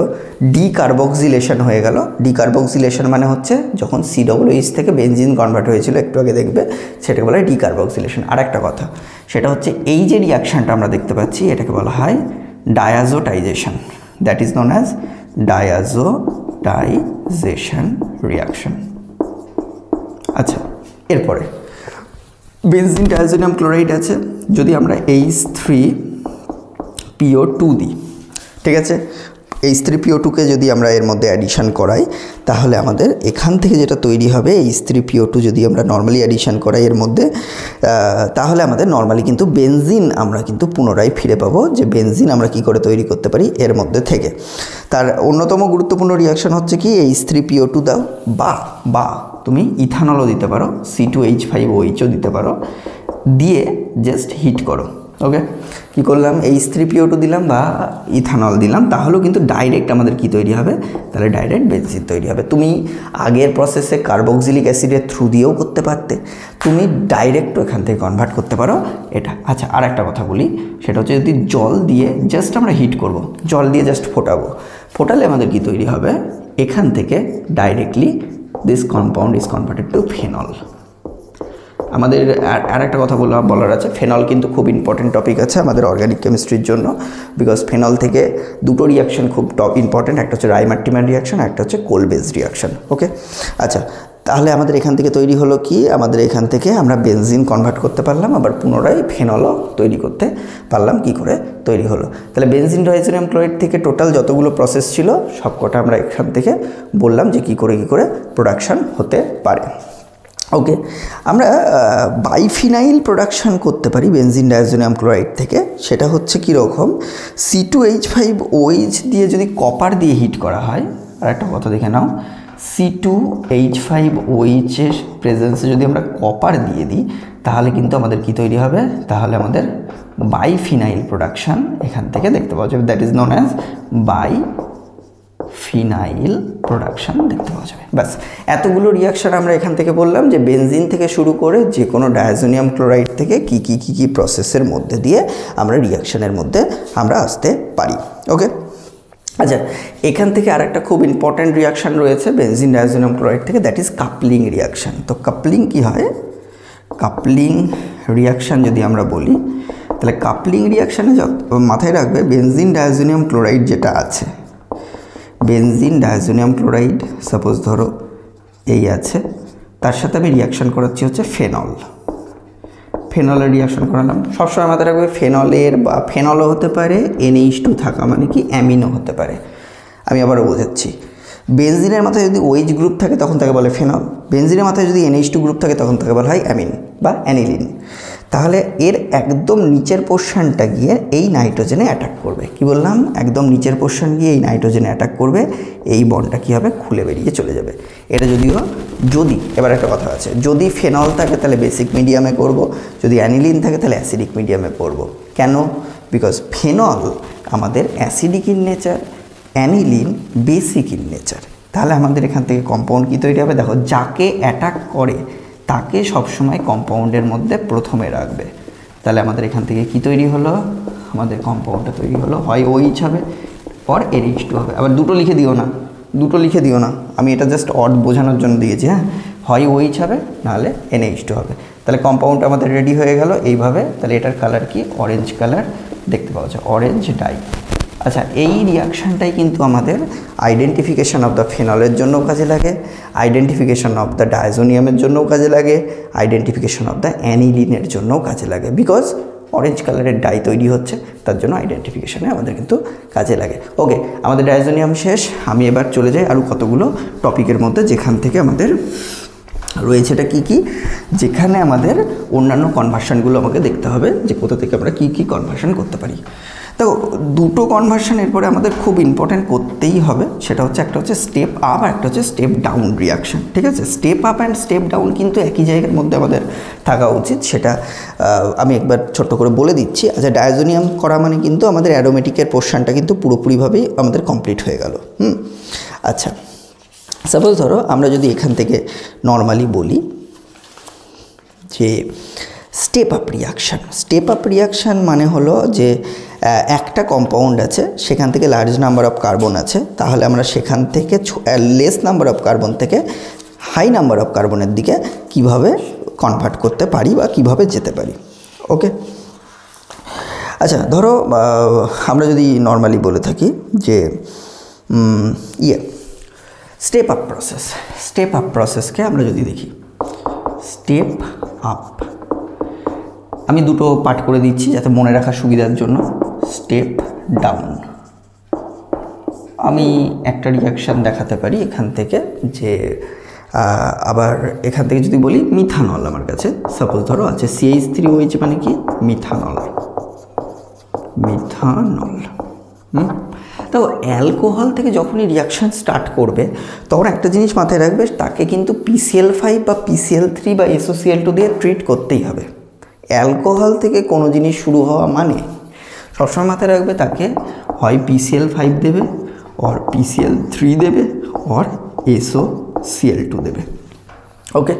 [SPEAKER 1] ডিকার্বক্সিলেশন হয়ে গেল। ডিকার্বক্সিলেশন মানে হচ্ছে যখন COOH থেকে বেনজিন কনভার্ট হয়েছিল, একটু আগে দেখবে, সেটাকে বলা হয় ডিকার্বক্সিলেশন। আর একটা কথা, সেটা হচ্ছে এই যে রিয়াকশানটা আমরা দেখতে পাচ্ছি, এটাকে বলা হয় diazotization. That is known as diazotization reaction. আচ্ছা, এরপরে বেনজিন ডায়াজোনিয়াম ক্লোরাইড আছে, যদি আমরা H3PO2 দিই, ঠিক আছে, H3PO2 কে যদি আমরা এর মধ্যে অ্যাডিশন করাই তাহলে আমাদের এখান থেকে যেটা তৈরি হবে H3PO2 যদি আমরা নর্মালি অ্যাডিশন করাই এর মধ্যে তাহলে আমাদের নর্মালি কিন্তু বেনজিন আমরা কিন্তু পুনরায় ফিরে পাবো যে বেনজিন আমরা কি করে তৈরি করতে পারি এর মধ্যে থেকে। তার অন্যতম গুরুত্বপূর্ণ রিয়াকশন হচ্ছে কি H3PO2 দাও বা তুমি ইথানলও দিতে পারো, C2H5OHও দিতে পারো, দিয়ে জাস্ট হিট করো। ওকে, কি করলাম H3PO2 দিলাম বা ইথানল দিলাম, তাহলেও কিন্তু ডাইরেক্ট আমাদের কি তৈরি হবে, তাহলে ডাইরেক্ট বেনজিন তৈরি হবে। তুমি আগের প্রসেসে কার্বক্সিলিক অ্যাসিডের থ্রু দিয়েও করতে পারতে, তুমি ডাইরেক্টও এখান থেকে কনভার্ট করতে পারো এটা। আচ্ছা, আর একটা কথা বলি, সেটা হচ্ছে যদি জল দিয়ে জাস্ট আমরা হিট করব, জল দিয়ে জাস্ট ফোটালে আমাদের কি তৈরি হবে, এখান থেকে directly this compound is converted two phenol. আমাদের আর একটা কথা বলার আছে, ফেনল কিন্তু খুব ইম্পর্টেন্ট টপিক আছে আমাদের অর্গানিক কেমিস্ট্রির জন্য, বিকজ ফেনল থেকে দুটো রিয়াকশন খুব ইম্পর্টেন্ট, একটা হচ্ছে রাইমার্টিমান রিয়াকশন, একটা হচ্ছে কোলবেজ রিয়াকশন। ওকে, আচ্ছা, তাহলে আমাদের এখান থেকে তৈরি হলো কি, আমাদের এখান থেকে আমরা বেনজিন কনভার্ট করতে পারলাম, আবার পুনরায় ফেনলও তৈরি করতে পারলাম। কি করে তৈরি হলো, তাহলে বেনজিন ডাইজোনিয়াম ক্লোরাইড থেকে টোটাল যতগুলো প্রসেস ছিল সবকটা আমরা এখান থেকে বললাম যে কি করে প্রোডাকশান হতে পারে। ওকে, আমরা বাইফিনাইল প্রোডাকশান করতে পারি বেনজিন ডাইজোনিয়াম ক্লোরাইড থেকে। সেটা হচ্ছে কীরকম, C2H5OH দিয়ে যদি কপার দিয়ে হিট করা হয়, আর একটা কথা দেখে নাও, C2H5OH এর প্রেজেন্সে যদি আমরা কপার দিয়ে দিই তাহলে কিন্তু আমাদের কি তৈরি হবে, তাহলে আমাদের বাইফিনাইল প্রোডাকশান এখান থেকে দেখতে পাওয়া যাবে, that is known as biphenyl production দেখতে পাওয়া যাবে। ব্যাস, এতগুলো রিয়াকশান আমরা এখান থেকে বললাম যে বেনজিন থেকে শুরু করে যে কোনো ডায়াজোনিয়াম ক্লোরাইড থেকে কী প্রসেসের মধ্যে দিয়ে আমরা রিয়াকশানের মধ্যে আমরা আসতে পারি। ওকে, আচ্ছা, এখান থেকে আর একটা খুব ইম্পর্ট্যান্ট রিয়াকশান রয়েছে বেনজিন ডায়াজোনিয়াম ক্লোরাইড থেকে, দ্যাট ইজ কাপলিং রিয়াকশান। তো কাপলিং কি হয়, কাপলিং রিয়াকশান যদি আমরা বলি তাহলে কাপলিং রিয়াকশানে মাথায় রাখবে বেনজিন ডায়াজোনিয়াম ক্লোরাইড যেটা আছে, বেনজিন ডায়াজোনিয়াম ক্লোরাইড সাপোজ ধরো এই আছে, তার সাথে আমি রিয়াকশান করাচ্ছি হচ্ছে ফেনলের রিয়াকশান করালাম। সবসময় মাথায় রাখবে ফেনলের বা ফেনলও হতে পারে, NH2 থাকা মানে কি অ্যামিনও হতে পারে। আমি আবারও বোঝাচ্ছি, বেনজিনের মাথায় যদি OH গ্রুপ থাকে তখন তাকে বলে ফেনল, বেনজিনের মাথায় যদি NH2 গ্রুপ থাকে তখন তাকে বলা হয় অ্যামিন বা অ্যানিলিন। তাহলে এর একদম নিচের পোর্শনটা গিয়ে এই নাইট্রোজেনে অ্যাটাক করবে। কি বললাম, একদম নিচের পোর্শন গিয়ে এই নাইট্রোজেনে অ্যাটাক করবে, এই বন্ডটা কী হবে, খুলে বেরিয়ে চলে যাবে। এটা যদি এবার একটা কথা আছে, যদি ফেনল থাকে তাহলে বেসিক মিডিয়ামে করব, যদি অ্যানিলিন থাকে তাহলে অ্যাসিডিক মিডিয়ামে করব। কেন, বিকজ ফেনল আমাদের acidic in nature, aniline basic in nature. তাহলে আমাদের এখান থেকে কম্পাউন্ড কী তৈরি হবে, দেখো যাকে অ্যাটাক করে তাকে সবসময় কম্পাউন্ডের মধ্যে প্রথমে রাখবে। তাহলে আমাদের এখান থেকে কি তৈরি হলো, আমাদের কম্পাউন্ডটা তৈরি হলো, হয় OH হবে অর NH2 হবে। আবার দুটো লিখে দিও না, আমি এটা জাস্ট অড বোঝানোর জন্য দিয়েছি। হ্যাঁ, হয় OH হবে নাহলে NH2 হবে। তাহলে কম্পাউন্ড আমাদের রেডি হয়ে গেল এইভাবে। তাহলে এটার কালার কি, অরেঞ্জ কালার দেখতে পাওয়া যায়, অরেঞ্জ ডাই। আচ্ছা, এই রিয়াকশানটাই কিন্তু আমাদের আইডেন্টিফিকেশান অফ দ্য ফেনলের জন্যও কাজে লাগে, আইডেন্টিফিকেশান অফ দ্য ডায়াজোনিয়ামের জন্যও কাজে লাগে, আইডেন্টিফিকেশান অফ দ্য অ্যানিলিনের জন্যও কাজে লাগে, বিকজ অরেঞ্জ কালারের ডাই তৈরি হচ্ছে, তার জন্য আইডেন্টিফিকেশানে আমাদের কিন্তু কাজে লাগে। ওকে, আমাদের ডায়াজোনিয়াম শেষ। আমি এবার চলে যাই আরও কতগুলো টপিকের মধ্যে, যেখান থেকে আমাদের রয়েছে এটা কী, যেখানে আমাদের অন্যান্য কনভার্সানগুলো আমাকে দেখতে হবে যে কোথা থেকে আমরা কী কনভার্সান করতে পারি। তো দুটো কনভার্সান এরপরে আমাদের খুব ইম্পর্ট্যান্ট করতেই হবে, সেটা হচ্ছে একটা হচ্ছে স্টেপ আপ আর একটা হচ্ছে স্টেপ ডাউন রিয়াকশান। ঠিক আছে, step up and step down কিন্তু একই জায়গার মধ্যে আমাদের থাকা উচিত, সেটা আমি একবার ছোট্ট করে বলে দিচ্ছি। আচ্ছা, ডায়াজোনিয়াম করা মানে কিন্তু আমাদের অ্যারোমেটিকের পোর্শনটা কিন্তু পুরোপুরিভাবেই আমাদের কমপ্লিট হয়ে গেল। আচ্ছা, সাপোজ ধরো আমরা যদি এখান থেকে নর্মালি বলি যে স্টেপ আপ রিয়াকশান মানে হলো যে একটা কম্পাউন্ড আছে, সেখান থেকে লার্জ নাম্বার অফ কার্বন আছে, তাহলে আমরা সেখান থেকে লেস নাম্বার অফ কার্বন থেকে হাই নাম্বার অফ কার্বনের দিকে কিভাবে কনভার্ট করতে পারি বা কিভাবে যেতে পারি। ওকে, আচ্ছা, ধরো আমরা যদি নর্মালি বলে থাকি যে স্টেপ আপ প্রসেসকে আমরা যদি দেখি, স্টেপ আপ আমি দুটো পার্ট করে দিচ্ছি যাতে মনে রাখার সুবিধার জন্য। স্টেপ ডাউন আমি একটা রিয়াকশান দেখাতে পারি এখান থেকে, যে আবার এখান থেকে যদি বলি মিথানল আমার কাছে সাপোজ ধরো আছে, CH3OH মানে কি মিথানল, তো অ্যালকোহল থেকে যখনই রিয়াকশান স্টার্ট করবে তখন একটা জিনিস মাথায় রাখবে, তাকে কিন্তু PCl5 বা PCl3 বা SOCl2 দিয়ে ট্রিট করতেই হবে। অ্যালকোহল থেকে কোনো জিনিস শুরু হওয়া মানে সবসময় মাথায় রাখবে তাকে হয় PCl5 দেবে, অর PCl3 দেবে, অর SOCl2 দেবে। ওকে,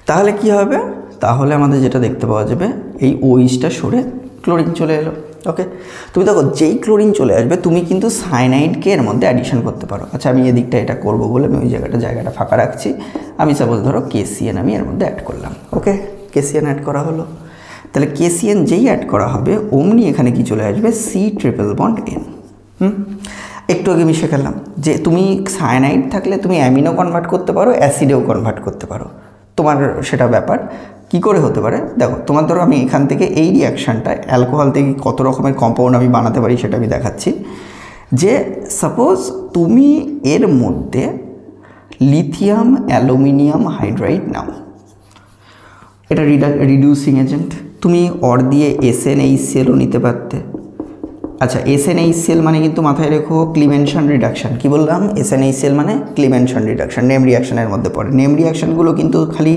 [SPEAKER 1] তাহলে কি হবে? তাহলে আমাদের যেটা দেখতে পাওয়া যাবে, এই OHটা সরে ক্লোরিন চলে এলো। ওকে, তুমি দেখো যেই ক্লোরিন চলে আসবে তুমি কিন্তু সায়ানাইডকে এর মধ্যে অ্যাডিশন করতে পারো। আচ্ছা, আমি এদিকটা এটা করব বলে আমি ওই জায়গাটা ফাঁকা রাখছি। আমি সাপোজ ধরো KCN আমি এর মধ্যে অ্যাড করলাম। ওকে, KCN অ্যাড করা হলো। তাহলে KCN যেই অ্যাড করা হবে অমনি এখানে কি চলে আসবে, C∧N। একটু আগে আমি শেখালাম যে তুমি সায়ানাইড থাকলে তুমি অ্যামিনো কনভার্ট করতে পারো, অ্যাসিডেও কনভার্ট করতে পারো, তোমার সেটা ব্যাপার। কি করে হতে পারে দেখো, তোমার ধরো আমি এখান থেকে এই রিয়াকশানটা অ্যালকোহল থেকে কত রকমের কম্পাউন্ড আমি বানাতে পারি সেটা আমি দেখাচ্ছি। যে সাপোজ তুমি এর মধ্যে লিথিয়াম অ্যালুমিনিয়াম হাইড্রাইড নাও, এটা রিডিউসিং এজেন্ট, তুমি অর দিয়ে SNHClও নিতে পারতে। আচ্ছা, SNHCl মানে কিন্তু মাথায় রেখো ক্লিমেনশন রিডাকশান। কি বললাম? SNHCl মানে ক্লিমেনশন রিডাকশান, নেম রিয়াকশানের মধ্যে পড়ে। নেম রিয়াকশানগুলো কিন্তু খালি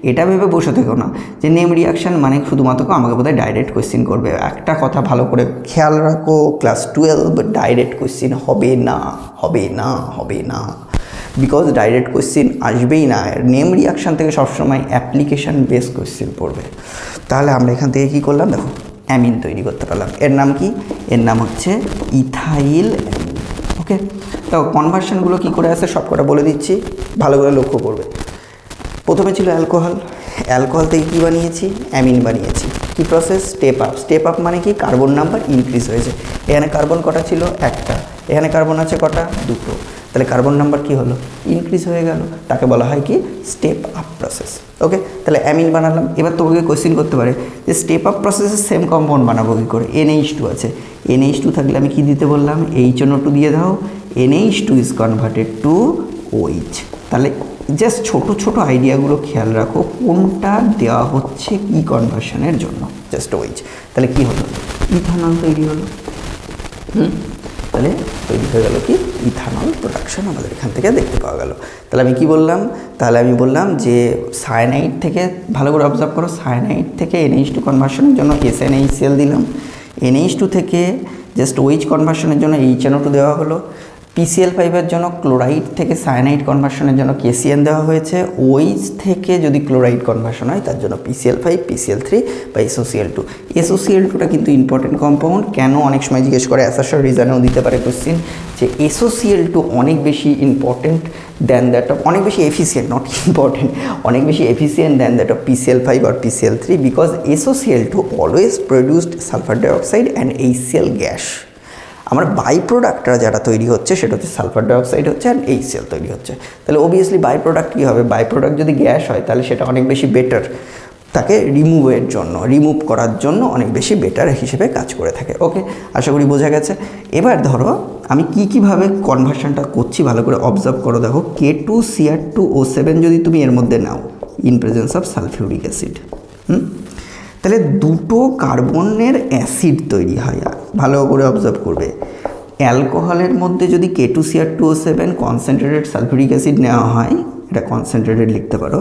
[SPEAKER 1] এটা ভেবে বসে থেকো না যে নেম রিয়াকশান মানে শুধুমাত্র আমাকে বোধহয় ডাইরেক্ট কোয়েশ্চেন করবে। একটা কথা ভালো করে খেয়াল রাখো, ক্লাস 12 ডাইরেক্ট কোয়েশ্চেন হবে না, হবে না, হবে না, বিকজ ডাইরেক্ট কোয়েশ্চেন আসবেই না। নেম রিয়াকশান থেকে সবসময় অ্যাপ্লিকেশান বেস কোয়েশ্চেন পড়বে। তাহলে আমরা এখান থেকে কী করলাম দেখো, অ্যামিন তৈরি করতে পারলাম। এর নাম কি? এর নাম হচ্ছে ইথাইল অ্যামিন। ওকে, তো কনভার্সনগুলো কী করে আসে সবকটা বলে দিচ্ছি, ভালো করে লক্ষ্য করবে। প্রথমে ছিল অ্যালকোহল, অ্যালকোহল থেকে কী বানিয়েছি? অ্যামিন বানিয়েছি। কি process? Step up. Step up মানে কি? কার্বন নাম্বার ইনক্রিজ হয়েছে। এখানে কার্বন কটা ছিল? একটা। এখানে কার্বন আছে কটা? দুটো। তাহলে কার্বন নাম্বার কি হলো? ইনক্রিজ হয়ে গেল। তাকে বলা হয় কি? Step up process. ওকে, তাহলে অ্যামিন বানালাম। এবার তোমাকে কোয়েশ্চেন করতে পারে যে স্টেপ আপ প্রসেসের সেম কম্পাউন্ড বানাবো কী করে? NH2 আছে, NH2 থাকলে আমি কি দিতে বললাম? HNO2 দিয়ে দাও। NH2 is converted two OH। তাহলে জাস্ট ছোটো ছোটো আইডিয়াগুলো খেয়াল রাখো, কোনটা দেওয়া হচ্ছে কি কনভার্সনের জন্য, জাস্ট OH। তাহলে কি হলো? ইথানল তৈরি হলো। তাহলে তৈরি হয়ে গেল কি? ইথানল প্রোডাকশন আমাদের এখান থেকে দেখতে পাওয়া গেল। তাহলে আমি কি বললাম? তাহলে আমি বললাম যে সায়ানাইড থেকে, ভালো করে অবজার্ভ করো, সায়ানাইড থেকে NH2 কনভার্সনের জন্য SNHCl দিলাম। NH2 থেকে জাস্ট OH কনভার্সনের জন্য HNO2 দেওয়া হলো। PCl5 জন্য ক্লোরাইড থেকে সায়ানাইড কনভার্সনের জন্য KCN দেওয়া হয়েছে। OH থেকে যদি ক্লোরাইড কনভার্সন হয় তার জন্য PCl5, PCl3 বা SOCl2। SOCl2টা কিন্তু ইম্পর্টেন্ট কম্পাউন্ড। কেন অনেক সময় জিজ্ঞেস করে, অ্যাসারশন রিজনেও দিতে পারে কোশ্চিন, যে SOCl2 অনেক বেশি ইম্পর্টেন্ট দ্যান দ্যাট অফ, অনেক বেশি এফিসিয়েন্ট, নট ইম্পর্টেন্ট, অনেক বেশি efficient than that of PCl5 or PCl3, because SOCl2 always produced sulphur dioxide and HCl gas. আমার বাই প্রোডাক্টরা যারা তৈরি হচ্ছে সেটা হচ্ছে সালফার ডাইঅক্সাইড হচ্ছে আর HCl তৈরি হচ্ছে। তাহলে অবভিয়াসলি বাই প্রোডাক্ট কী হবে? বাই প্রোডাক্ট যদি গ্যাস হয় তাহলে সেটা অনেক বেশি বেটার, তাকে রিমুভ করার জন্য অনেক বেশি বেটার হিসেবে কাজ করে থাকে। ওকে, আশা করি বোঝা গেছে। এবার ধরো আমি কীভাবে কনভার্সনটা করছি ভালো করে অবজার্ভ করো। দেখো, K2Cr2O7 যদি তুমি এর মধ্যে নাও in presence of sulphuric acid, তাহলে দুটো কার্বনের অ্যাসিড তৈরি হয়। ভালো করে অবজার্ভ করবে, অ্যালকোহলের মধ্যে যদি K2Cr2O7 কনসেন্ট্রেটেড সালফিউরিক অ্যাসিড নেওয়া হয়, এটা কনসেন্ট্রেটেড লিখতে পারো,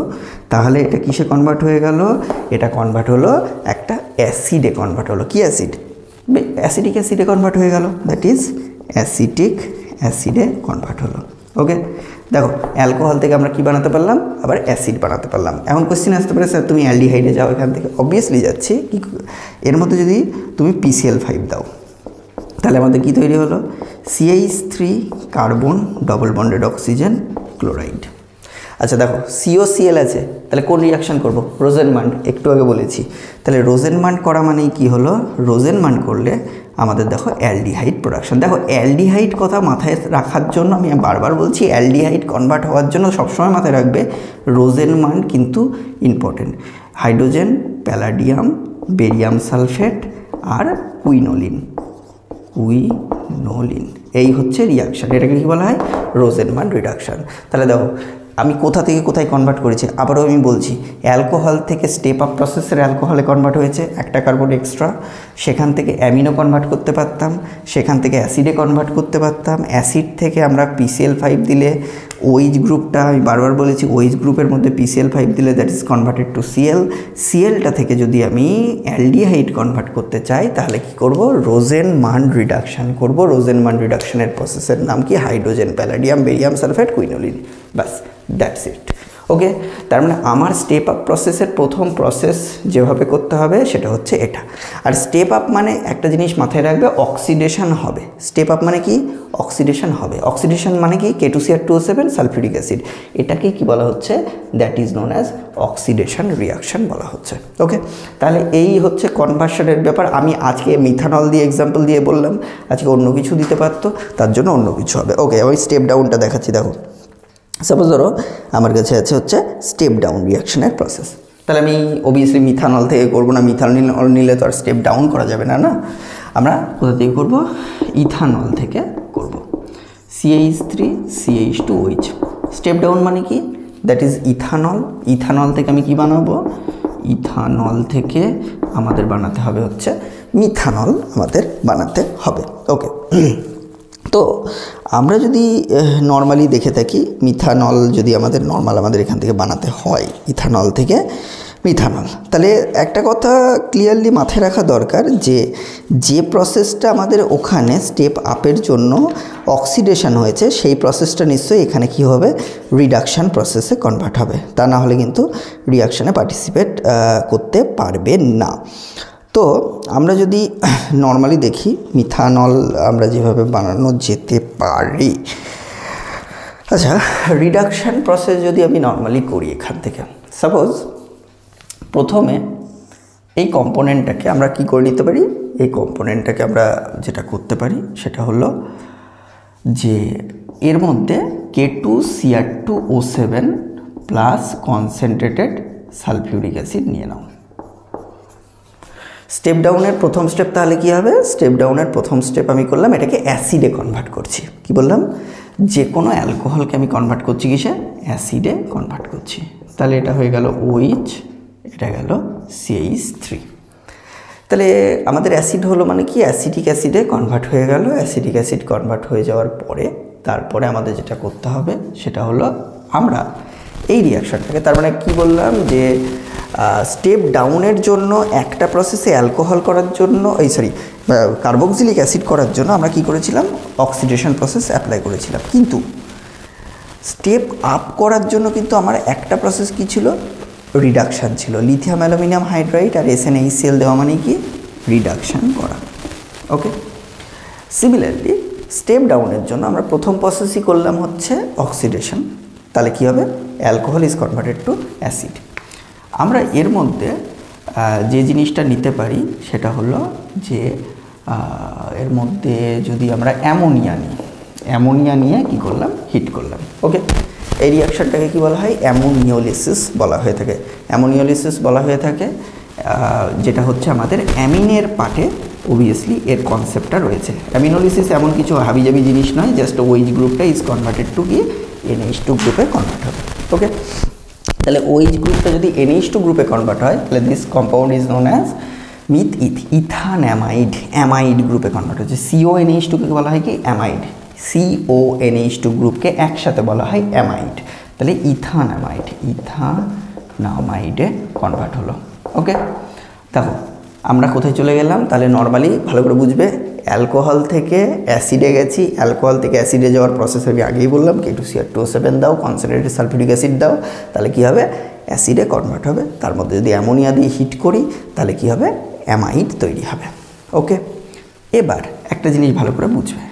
[SPEAKER 1] তাহলে এটা কিসে কনভার্ট হয়ে গেল? এটা কনভার্ট হলো একটা অ্যাসিডে কনভার্ট হলো। কি অ্যাসিড? অ্যাসিডিক অ্যাসিডে কনভার্ট হয়ে গেল, দ্যাট ইজ অ্যাসিটিক অ্যাসিডে কনভার্ট হলো। ওকে, দেখো অ্যালকোহল থেকে আমরা কি বানাতে পারলাম? আবার অ্যাসিড বানাতে পারলাম। এখন কোশ্চেন আসতে পারে, স্যার তুমি অ্যালডিহাইডে যাও এখান থেকে। অবভিয়াসলি যাচ্ছি। কি এর মধ্যে যদি তুমি PCl5 দাও তাহলে আমাদের কি তৈরি হলো? CH3 carbon double bonded oxygen chloride. আচ্ছা দেখো, COCl আছে, তাহলে কোন রিয়াকশান করবো? রোজেনমান্ড, একটু আগে বলেছি। তাহলে রোজেনমান্ড করা মানেই কি হলো? রোজেনমান্ড করলে আমাদের দেখো অ্যালডিহাইড প্রোডাকশন। দেখো অ্যালডিহাইড কথা মাথায় রাখার জন্য আমি বারবার বলছি, অ্যালডিহাইড কনভার্ট হওয়ার জন্য সবসময় মাথায় রাখবে রোজেনমান্ড কিন্তু important. Hydrogen, palladium, barium sulphate আর কুইনোলিন। কুইনোলিন। এই হচ্ছে রিয়াকশান, এটাকে কী বলা হয়? Rosenmund reduction. তাহলে দেখো আমি কোথা থেকে কোথায় কনভার্ট করেছি, আবারও আমি বলছি, অ্যালকোহল থেকে স্টেপ আপ প্রসেসের অ্যালকোহলে কনভার্ট হয়েছে, একটা কার্বন এক্সট্রা, সেখান থেকে অ্যামিনো কনভার্ট করতে পারতাম, সেখান থেকে অ্যাসিডে কনভার্ট করতে পারতাম, অ্যাসিড থেকে আমরা PCl5 দিলে OH গ্রুপটা, আমি বারবার বলেছি OH গ্রুপের মধ্যে PCl5 দিলে দ্যাট ইজ কনভার্টেড টু সিএলটা থেকে যদি আমি অ্যালডিহাইড কনভার্ট করতে চাই তাহলে কি করব? রোজেনমান রিডাকশান করব। রোজেনমান রিডাকশানের প্রসেসের নাম কি? Hydrogen, palladium, barium sulphate, quinoline, বাস, দ্যাটস ইট। ওকে, তার মানে আমার স্টেপ আপ প্রসেসের প্রথম প্রসেস যেভাবে করতে হবে সেটা হচ্ছে এটা। আর স্টেপ আপ মানে একটা জিনিস মাথায় রাখবে, অক্সিডেশন হবে। স্টেপ আপ মানে কি? অক্সিডেশন হবে। অক্সিডেশন মানে কি? K2Cr2O7 সালফিউরিক অ্যাসিড, এটাকে কি বলা হচ্ছে? That is known as oxidation reaction বলা হচ্ছে। ওকে, তাহলে এই হচ্ছে কনভার্সনের ব্যাপার। আমি আজকে মিথানল দিয়ে এক্সাম্পল দিয়ে বললাম, আজকে অন্য কিছু দিতে পারতো, তার জন্য অন্য কিছু হবে। ওকে, আমি স্টেপ ডাউনটা দেখাচ্ছি। দেখো সাপোজ ধরো আমার কাছে আছে হচ্ছে স্টেপ ডাউন রিয়াকশনের প্রসেস, তাহলে আমি অবভিয়াসলি মিথানল থেকে করবো না, মিথানল নিলে তো আর স্টেপ ডাউন করা যাবে না, না, আমরা কোথা থেকে করব? ইথানল থেকে করব। CH3CH2OH। স্টেপ ডাউন মানে কি? That is ethanol. ইথানল থেকে আমি কি বানাবো? ইথানল থেকে আমাদের বানাতে হবে হচ্ছে মিথানল, আমাদের বানাতে হবে। ওকে, তো আমরা যদি নর্মালি দেখে থাকি, মিথানল যদি আমাদের এখান থেকে বানাতে হয় ইথানল থেকে মিথানল, তাহলে একটা কথা ক্লিয়ারলি মাথায় রাখা দরকার যে প্রসেসটা আমাদের ওখানে স্টেপ আপের জন্য অক্সিডেশন হয়েছে, সেই প্রসেসটা নিশ্চয়ই এখানে কি হবে? রিডাকশান প্রসেসে কনভার্ট হবে, তা না হলে কিন্তু রিয়াকশানে পার্টিসিপেট করতে পারবে না। তো আমরা যদি নর্মালি দেখি মিথানল আমরা যেভাবে বানানো যেতে পারি, আচ্ছা রিডাকশান প্রসেস যদি আমি নর্মালি করি এখান থেকে, সাপোজ প্রথমে এই কম্পোনেন্টটাকে আমরা কি করে নিতে পারি? এই কম্পোনেন্টটাকে আমরা যেটা করতে পারি সেটা হলো যে এর মধ্যে K2Cr2O7 plus concentrated sulphuric acid নিয়ে নাও। স্টেপ ডাউনের প্রথম স্টেপ তাহলে কি হবে? স্টেপ ডাউনের প্রথম স্টেপ আমি করলাম, এটাকে অ্যাসিডে কনভার্ট করছি। কি বললাম? যে কোনো অ্যালকোহলকে আমি কনভার্ট করছি কিসে? অ্যাসিডে কনভার্ট করছি। তাহলে এটা হয়ে গেল OH, এটা গেল CH3। তাহলে আমাদের অ্যাসিড হলো মানে কি? অ্যাসিটিক অ্যাসিডে কনভার্ট হয়ে গেল। অ্যাসিটিক অ্যাসিড কনভার্ট হয়ে যাওয়ার পরে তারপরে আমাদের যেটা করতে হবে সেটা হলো আমরা এই রিয়াকশানটাকে, তার মানে কি বললাম যে স্টেপ ডাউনের জন্য একটা প্রসেসে অ্যালকোহল করার জন্য কার্বক্সিলিক অ্যাসিড করার জন্য আমরা কি করেছিলাম? অক্সিডেশন প্রসেস অ্যাপ্লাই করেছিলাম। কিন্তু স্টেপ আপ করার জন্য কিন্তু আমার একটা প্রসেস কি ছিল? রিডাকশান ছিল। লিথিয়াম অ্যালুমিনিয়াম হাইড্রাইড আর SnHCl দেওয়া মানে কি? রিডাকশান করা। ওকে, সিমিলারলি স্টেপ ডাউনের জন্য আমরা প্রথম প্রসেসই করলাম হচ্ছে অক্সিডেশন। তাহলে কি হবে? Alcohol is converted two acid. আমরা এর মধ্যে যে জিনিসটা নিতে পারি সেটা হলো যে এর মধ্যে যদি আমরা অ্যামোনিয়া নিয়ে কি করলাম? হিট করলাম। ওকে, এই রিয়াকশানটাকে কি বলা হয়? অ্যামোনিওলিসিস বলা হয়ে থাকে। অ্যামোনিওলিসিস বলা হয়ে থাকে, যেটা হচ্ছে আমাদের অ্যামিনের পার্টে অবভিয়াসলি এর কনসেপ্টটা রয়েছে। অ্যামিনোলিসিস এমন কিছু হাবিজাবি জিনিস নয়, জাস্ট OH গ্রুপটা ইজ কনভার্টেড টু কি? NH2 গ্রুপে কনভার্ট হবে। ওকে, তাহলে OH গ্রুপটা যদি NH2 গ্রুপে কনভার্ট হয় তাহলে this compound is known as ethanamide. Amide গ্রুপে কনভার্ট হচ্ছে। CONH2 কে বলা হয় কি? অ্যামাইড। CONH2 গ্রুপকে একসাথে বলা হয় অ্যামাইড। তাহলে ইথানামাইডে কনভার্ট হলো। ওকে, দেখো আমরা কোথায় চলে গেলাম? তাহলে নর্মালি ভালো করে বুঝবে, অ্যালকোহল থেকে অ্যাসিডে গেছি। অ্যালকোহল থেকে অ্যাসিডে যাওয়ার প্রসেস আমি আগেই বললাম, K2Cr2O7 দাও, কনসেন্ট্রেটেড সালফিউরিক অ্যাসিড দাও, তাহলে কি হবে? অ্যাসিডে কনভার্ট হবে। তার মধ্যে যদি অ্যামোনিয়া দিয়ে হিট করি তাহলে কি হবে? অ্যামাইড তৈরি হবে। ওকে, এবার একটা জিনিস ভালো করে বুঝবে,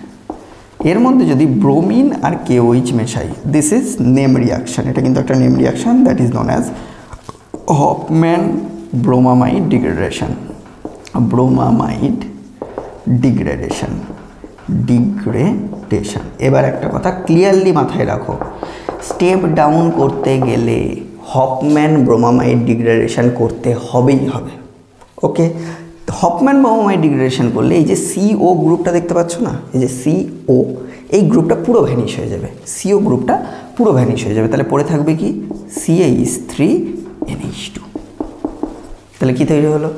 [SPEAKER 1] এর মধ্যে যদি ব্রোমিন আর KOH মেশাই, দিস ইজ নেম রিয়াকশান। এটা কিন্তু একটা name reaction, that is known as Hofmann bromamide degradation. Bromamide degradation. এবার একটা কথা ক্লিয়ারলি মাথায় রাখো, স্টেপ ডাউন করতে গেলে হফম্যান ব্রোমামাইড ডিগ্রেডেশন করতে হবেই হবে। ওকে, হফম্যান বাউমাই ডিগ্রেডেশন করলে এই যে CO গ্রুপটা দেখতে পাচ্ছ না, এই যে CO, এই গ্রুপটা পুরো ভ্যানিশ হয়ে যাবে, CO গ্রুপটা পুরো ভ্যানিশ হয়ে যাবে। তাহলে পড়ে থাকবে কি CH3NH2। তাহলে কি তৈরি হলো?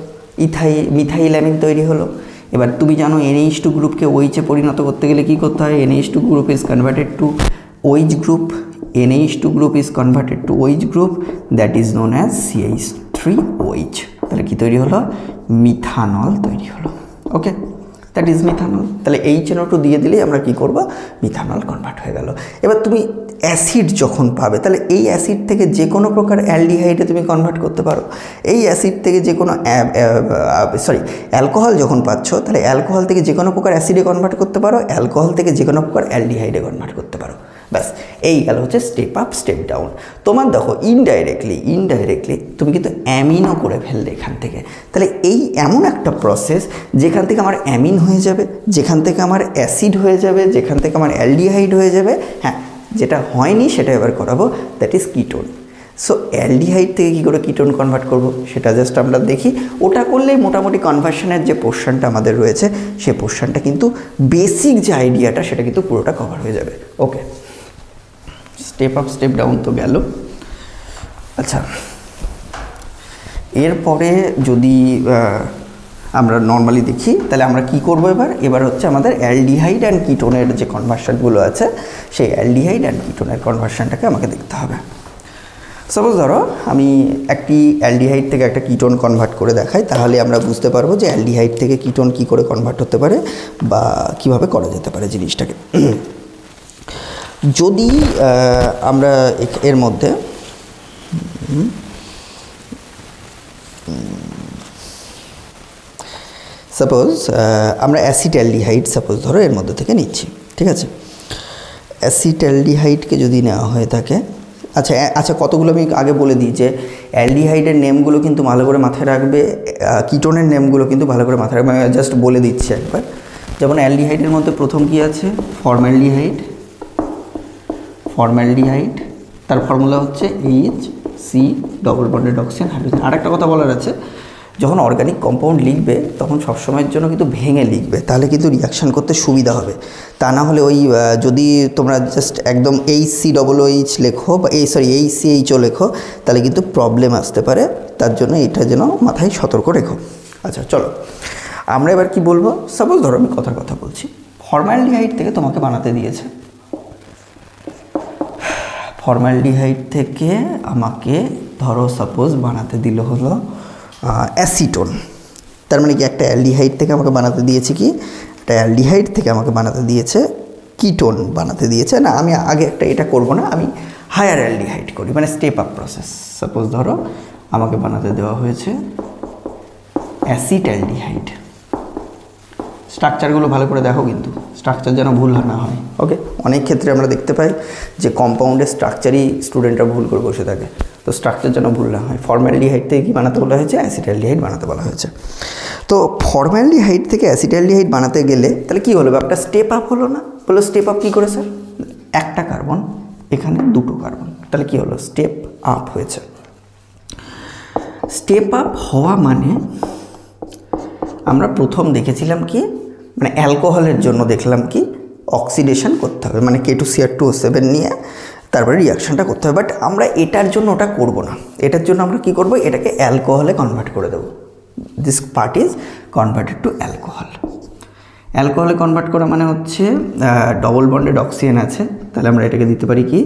[SPEAKER 1] মিথাইলামিন তৈরি হলো। এবার তুমি জানো NH2 গ্রুপকে OH-এ পরিণত করতে গেলে কি করতে হয়? NH2 group is converted two OH group, NH2 group is converted two OH group, that is known as CH3OH। তাহলে কি তৈরি হলো? মিথানল তৈরি হলো। ওকে, দ্যাট ইজ মিথানল। তাহলে HNO2 দিয়ে দিলেই আমরা কি করব? মিথানল কনভার্ট হয়ে গেল। এবার তুমি অ্যাসিড যখন পাবে তাহলে এই অ্যাসিড থেকে যে কোনো প্রকার অ্যালডিহাইডে তুমি কনভার্ট করতে পারো। এই অ্যাসিড থেকে যে কোনো অ্যালকোহল যখন পাচ্ছ তাহলে অ্যালকোহল থেকে যে কোনো প্রকার অ্যাসিডে কনভার্ট করতে পারো, অ্যালকোহল থেকে যে কোনো প্রকার অ্যালডিহাইডে কনভার্ট করতে পারো। ব্যাস, এই গেল হচ্ছে স্টেপ আপ স্টেপ ডাউন। তোমার দেখো ইনডাইরেক্টলি তুমি কিন্তু অ্যামিনও করে ফেললে এখান থেকে। তাহলে এই এমন একটা প্রসেস যেখান থেকে আমার অ্যামিন হয়ে যাবে, যেখান থেকে আমার অ্যাসিড হয়ে যাবে, যেখান থেকে আমার অ্যালডিহাইড হয়ে যাবে। হ্যাঁ, যেটা হয়নি সেটা এবার করাবো, that is ketone. So aldehyde থেকে কী করে কিটোন কনভার্ট করব সেটা জাস্ট আমরা দেখি। ওটা করলেই মোটামুটি কনভার্সনের যে পোর্শনটা আমাদের রয়েছে সেই পোর্শনটা কিন্তু বেসিক যে আইডিয়াটা সেটা কিন্তু পুরোটা কভার হয়ে যাবে। ওকে, স্টেপ আপ স্টেপ ডাউন তো গেল। আচ্ছা, এরপরে যদি আমরা নর্মালি দেখি তাহলে আমরা কি করব এবার হচ্ছে আমাদের অ্যালডিহাইড অ্যান্ড কিটোনের যে কনভার্সনগুলো আছে সেই অ্যালডিহাইড অ্যান্ড কিটোনের কনভার্সনটাকে আমাকে দেখতে হবে। সাপোজ ধরো আমি একটি অ্যালডিহাইড থেকে একটা কিটোন কনভার্ট করে দেখাই, তাহলে আমরা বুঝতে পারবো যে অ্যালডিহাইড থেকে কিটোন কি করে কনভার্ট হতে পারে বা কিভাবে করা যেতে পারে জিনিসটাকে। যদি আমরা এর মধ্যে সাপোজ আমরা অ্যাসিটালডিহাইড সাপোজ ধরো এর মধ্যে থেকে নিচ্ছি, ঠিক আছে? অ্যাসিটালডিহাইডকে যদি নেওয়া হয়ে থাকে, আচ্ছা কতগুলো আমি আগে বলে দিই যে অ্যালডিহাইডের নেমগুলো কিন্তু ভালো করে মাথায় রাখবে, কিটোনের নেমগুলো কিন্তু ভালো করে মাথায় রাখবে। আমি জাস্ট বলে দিচ্ছি একবার। যেমন অ্যালডিহাইডের মধ্যে প্রথম কি আছে? ফর্মালডিহাইড, তার ফর্মুলা হচ্ছে HC double bonded oxygen hydrogen. আরেকটা কথা বলার আছে, যখন অর্গানিক কম্পাউন্ড লিখবে তখন সবসময়ের জন্য কিন্তু ভেঙে লিখবে, তাহলে কিন্তু রিয়াকশান করতে সুবিধা হবে। তা না হলে ওই যদি তোমরা জাস্ট একদম HCOOH লেখো বা HCHO লেখো তাহলে কিন্তু প্রবলেম আসতে পারে, তার জন্য এটা যেন মাথায় সতর্ক রেখো। আচ্ছা চলো আমরা এবার কি বলবো। সাপোজ ধরো আমি কথা বলছি, ফর্মালডিহাইড থেকে তোমাকে বানাতে দিয়েছে, ফর্মালডিহাইড থেকে আমাকে ধরো সাপোজ বানাতে দিল হলো অ্যাসিটোন। তার মানে কি একটা অ্যালডিহাইড থেকে আমাকে বানাতে দিয়েছে কি, একটা অ্যালডিহাইড থেকে আমাকে বানাতে দিয়েছে কিটোন বানাতে দিয়েছে না। আমি আগে একটা এটা করব না, আমি হায়ার অ্যালডিহাইড করি, মানে স্টেপ আপ প্রসেস। সাপোজ ধরো আমাকে বানাতে দেওয়া হয়েছে অ্যাসিটালডিহাইড। স্ট্রাকচারগুলো ভালো করে দেখো কিন্তু, স্ট্রাকচার যেন ভুল না হয়। ওকে, অনেক ক্ষেত্রে আমরা দেখতে পাই যে কম্পাউন্ডের স্ট্রাকচারই স্টুডেন্টরা ভুল করে বসে থাকে, তো স্ট্রাকচার যেন ভুল না হয়। ফর্মালডিহাইড থেকে কি বানাতে বলা হয়েছে? অ্যাসিটালডিহাইড বানাতে বলা হয়েছে। তো ফর্মালডিহাইড থেকে অ্যাসিটালডিহাইড বানাতে গেলে তাহলে কী হলো? ব্যাপারটা স্টেপ আপ হলো না? বলো স্টেপ আপ কী করে স্যার? একটা কার্বন, এখানে দুটো কার্বন, তাহলে কী হলো? স্টেপ আপ হয়েছে। স্টেপ আপ হওয়া মানে আমরা প্রথম দেখেছিলাম কি, মানে অ্যালকোহলের জন্য দেখলাম কি অক্সিডেশন করতে হবে, মানে K2Cr2O7 নিয়ে তারপরে রিয়াকশানটা করতে হবে। বাট আমরা এটার জন্য ওটা করব না, এটার জন্য আমরা কি করব, এটাকে অ্যালকোহলে কনভার্ট করে দেবো। This part is converted to alcohol. অ্যালকোহলে কনভার্ট করা মানে হচ্ছে ডবল বন্ডেড অক্সিজেন আছে, তাহলে আমরা এটাকে দিতে পারি কি,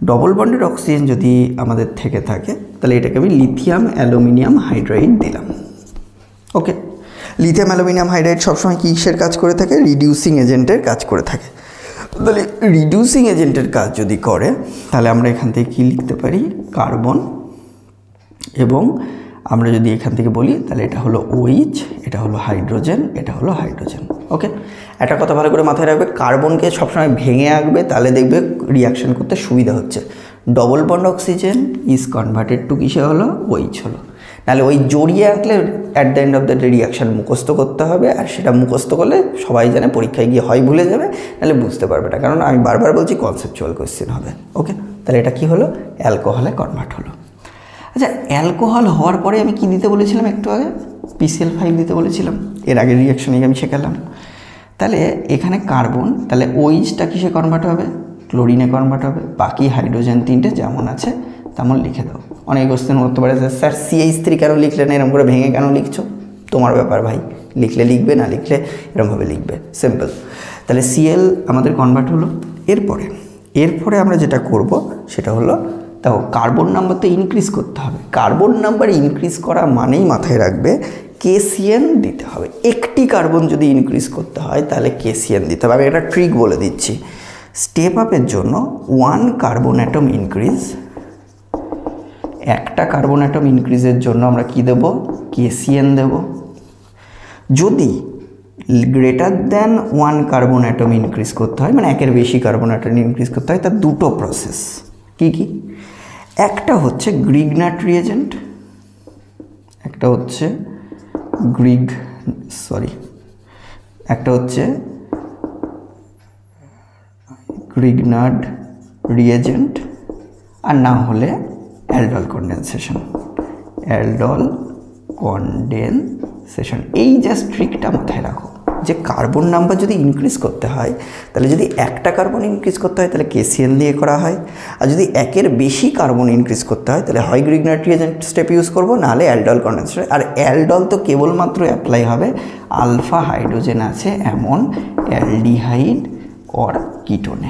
[SPEAKER 1] ডবল বন্ডেড অক্সিজেন যদি আমাদের থেকে থাকে তাহলে এটাকে আমি লিথিয়াম অ্যালুমিনিয়াম হাইড্রাইড দিলাম। ওকে, লিথিয়াম অ্যালুমিনিয়াম হাইড্রাইড সবসময় কিসের কাজ করে থাকে? রিডিউসিং এজেন্টের কাজ করে থাকে। তাহলে রিডিউসিং এজেন্টের কাজ যদি করে তাহলে আমরা এখান থেকে কী লিখতে পারি? কার্বন, এবং আমরা যদি এখান থেকে বলি তাহলে এটা হলো OH, এটা হলো হাইড্রোজেন, এটা হলো হাইড্রোজেন। ওকে, একটা কথা ভালো করে মাথায় রাখবে, কার্বনকে সবসময় ভেঙে আঁকবে, তাহলে দেখবে রিয়াকশান করতে সুবিধা হচ্ছে। Double bond oxygen is converted two কিসে হলো? OH হলো। নাহলে ওই জড়িয়ে আঁকলে at the end of the day reaction মুখস্থ করতে হবে, আর সেটা মুখস্থ করলে সবাই জানে পরীক্ষায় গিয়ে হয় ভুলে যাবে, নাহলে বুঝতে পারবে না, কারণ আমি বারবার বলছি কনসেপচুয়াল কোয়েশ্চেন হবে। ওকে, তাহলে এটা কি হলো? অ্যালকোহলে কনভার্ট হলো। আচ্ছা, অ্যালকোহল হওয়ার পরে আমি কি দিতে বলেছিলাম একটু আগে? PCl5 দিতে বলেছিলাম, এর আগের রিয়াকশনে আমি শেখালাম। তাহলে এখানে কার্বন, তাহলে ওইচটা কিসে কনভার্ট হবে? ক্লোরিনে কনভার্ট হবে। বাকি হাইড্রোজেন তিনটে যেমন আছে তেমন লিখে দাও। অনেক কোশ্চেন করতে পারে স্যার CH3 কেন লিখলে না, এরকম করে ভেঙে কেন লিখছো? তোমার ব্যাপার ভাই, লিখলে লিখবে, না লিখলে এরকমভাবে লিখবে, সিম্পল। তাহলে Cl আমাদের কনভার্ট হলো। এরপরে আমরা যেটা করব সেটা হলো, দেখো কার্বন নাম্বার তো ইনক্রিজ করতে হবে। কার্বন নাম্বার ইনক্রিজ করা মানেই মাথায় রাখবে KCN দিতে হবে। একটি কার্বন যদি ইনক্রিজ করতে হয় তাহলে KCN দিতে হবে। আমি একটা ট্রিক বলে দিচ্ছি। স্টেপ আপের জন্য 1 কার্বন অ্যাটম ইনক্রিজ, একটা কার্বন অ্যাটম ইনক্রিজের জন্য আমরা কি দেব? KCN দেব। যদি greater than 1 carbon atom increase করতে হয়, মানে একের বেশি কার্বন অ্যাটম ইনক্রিজ করতে হয়, তার দুটো প্রসেস। কি কি? একটা হচ্ছে গ্রিগনাট রিয়েজেন্ট, একটা হচ্ছে গ্রিগনাট রিয়েজেন্ট, আর না হলে অ্যালডল কনডেনসেশন। এই জাস্ট ট্রিকটা মাথায় রাখো যে কার্বন নাম্বার যদি ইনক্রিজ করতে হয়, তাহলে যদি একটা কার্বন ইনক্রিজ করতে হয় তাহলে KCN দিয়ে করা হয়, আর যদি একের বেশি কার্বন ইনক্রিজ করতে হয় তাহলে হয় গ্রিগনাট রিয়েজেন্ট স্টেপ ইউজ করবো, নাহলে অ্যালডল কনডেনসেশন। আর অ্যালডল তো কেবলমাত্র অ্যাপ্লাই হবে আলফা হাইড্রোজেন আছে এমন অ্যালডিহাইড অর কিটোনে,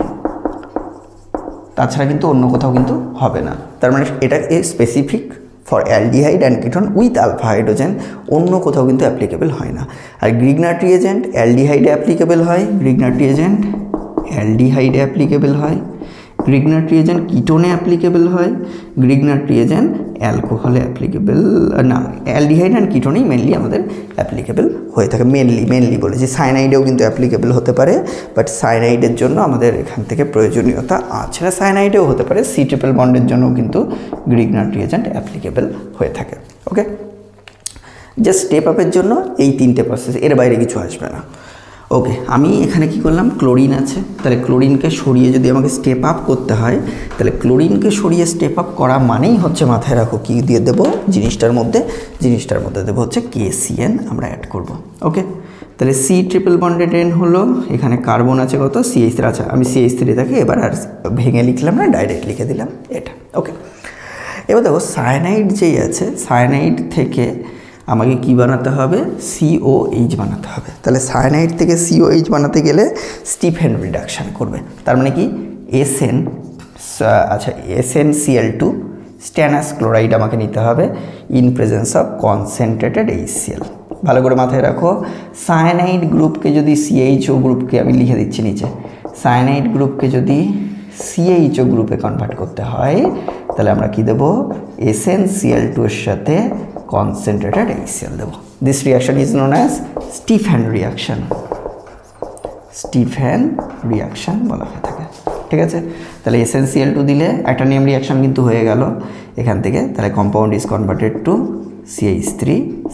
[SPEAKER 1] তাছাড়া কিন্তু অন্য কোথাও কিন্তু হবে না। তার মানে এটা specific for aldehyde and ketone with alpha hydrogen, অন্য কোথাও কিন্তু অ্যাপ্লিকেবল হয় না। আর গ্রিগনাট রিয়েজেন্ট অ্যালডিহাইডে অ্যাপ্লিকেবল হয়, গ্রিগনাট রিয়েজেন্ট অ্যালডিহাইডে অ্যাপ্লিকেবল হয়, গ্রিগনাট রিয়েজেন্ট কিটোনে অ্যাপ্লিকেবল হয়, গ্রিগনাট রিয়েজেন্ট অ্যালকোহলে অ্যাপ্লিকেবল না, অ্যালডিহাইড অ্যান্ড কিটোনেই মেনলি আমাদের অ্যাপ্লিকেবল হয়ে থাকে। মেনলি বলেছি, সায়ানাইডেও কিন্তু অ্যাপ্লিকেবল হতে পারে, বাট সায়ানাইডের জন্য আমাদের এখান থেকে প্রয়োজনীয়তা আছে না। সায়ানাইডেও হতে পারে, C ট্রিপল বন্ডের জন্য কিন্তু গ্রিগনাট রিয়েজেন্ট অ্যাপ্লিকেবল হয়ে থাকে। ওকে, জাস্ট স্টেপ আপের জন্য এই তিনটে প্রসেস, এর বাইরে কিছু আসবে না। ওকে, আমি এখানে কি করলাম? ক্লোরিন আছে, তাহলে ক্লোরিনকে সরিয়ে যদি আমাকে স্টেপ আপ করতে হয়, তাহলে ক্লোরিনকে সরিয়ে স্টেপ আপ করা মানেই হচ্ছে, মাথায় রাখো কি দিয়ে দেবো জিনিসটার মধ্যে দেবো হচ্ছে KCN আমরা অ্যাড করব। ওকে, তাহলে C ট্রিপল বন্ডেড N হলো, এখানে কার্বন আছে কত? CH3 আছে। আমি CH3 থেকে এবার আর ভেঙে লিখলাম না, ডাইরেক্ট লিখে দিলাম এটা। ওকে, এবার দেখো সায়ানাইড যেই আছে, সায়ানাইড থেকে আমাকে কি বানাতে হবে? COH বানাতে হবে। তাহলে সায়ানাইড থেকে COH বানাতে গেলে স্টিফেন রিডাকশান করবে। তার মানে কি? SnCl2 স্ট্যানাস ক্লোরাইড আমাকে নিতে হবে in presence of concentrated HCl। ভালো করে মাথায় রাখো, সায়ানাইড গ্রুপকে যদি CHO গ্রুপকে, আমি লিখে দিচ্ছি নিচে, সায়ানাইড গ্রুপকে যদি CHO গ্রুপে কনভার্ট করতে হয় তাহলে আমরা কি দেবো? SnCl2 এর সাথে concentrated HCl দেবো। This reaction is known as Stephan reaction বলা হয়ে থাকে। ঠিক আছে, তাহলে SnCl2 দিলে একটা নেম রিয়াকশন কিন্তু হয়ে গেল এখান থেকে। তাহলে compound is converted to CH3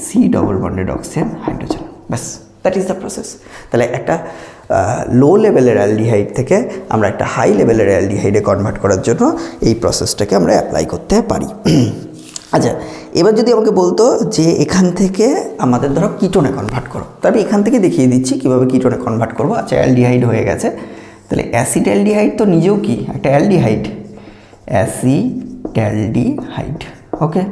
[SPEAKER 1] C double bonded oxygen hydrogen, ব্যাস, দ্যাট ইজ দ্য প্রসেস। তাহলে একটা লো লেভেলের অ্যালডিহাইড থেকে আমরা একটা হাই লেভেলের অ্যালডিহাইডে কনভার্ট করার জন্য এই প্রসেসটাকে আমরা অ্যাপ্লাই করতে পারি। আচ্ছা, এবার যদি আমাকে বলতো যে এখান থেকে আমাদের ধরো কিটোনে কনভার্ট করো, তবে এখান থেকে দেখিয়ে দিচ্ছি কীভাবে কিটোনে কনভার্ট করবো। আচ্ছা, অ্যালডিহাইড হয়ে গেছে, তাহলে অ্যাসিড অ্যালডিহাইড তো নিজেও কি একটা অ্যালডিহাইড, অ্যাসিড্যালডিহাইড। ওকে,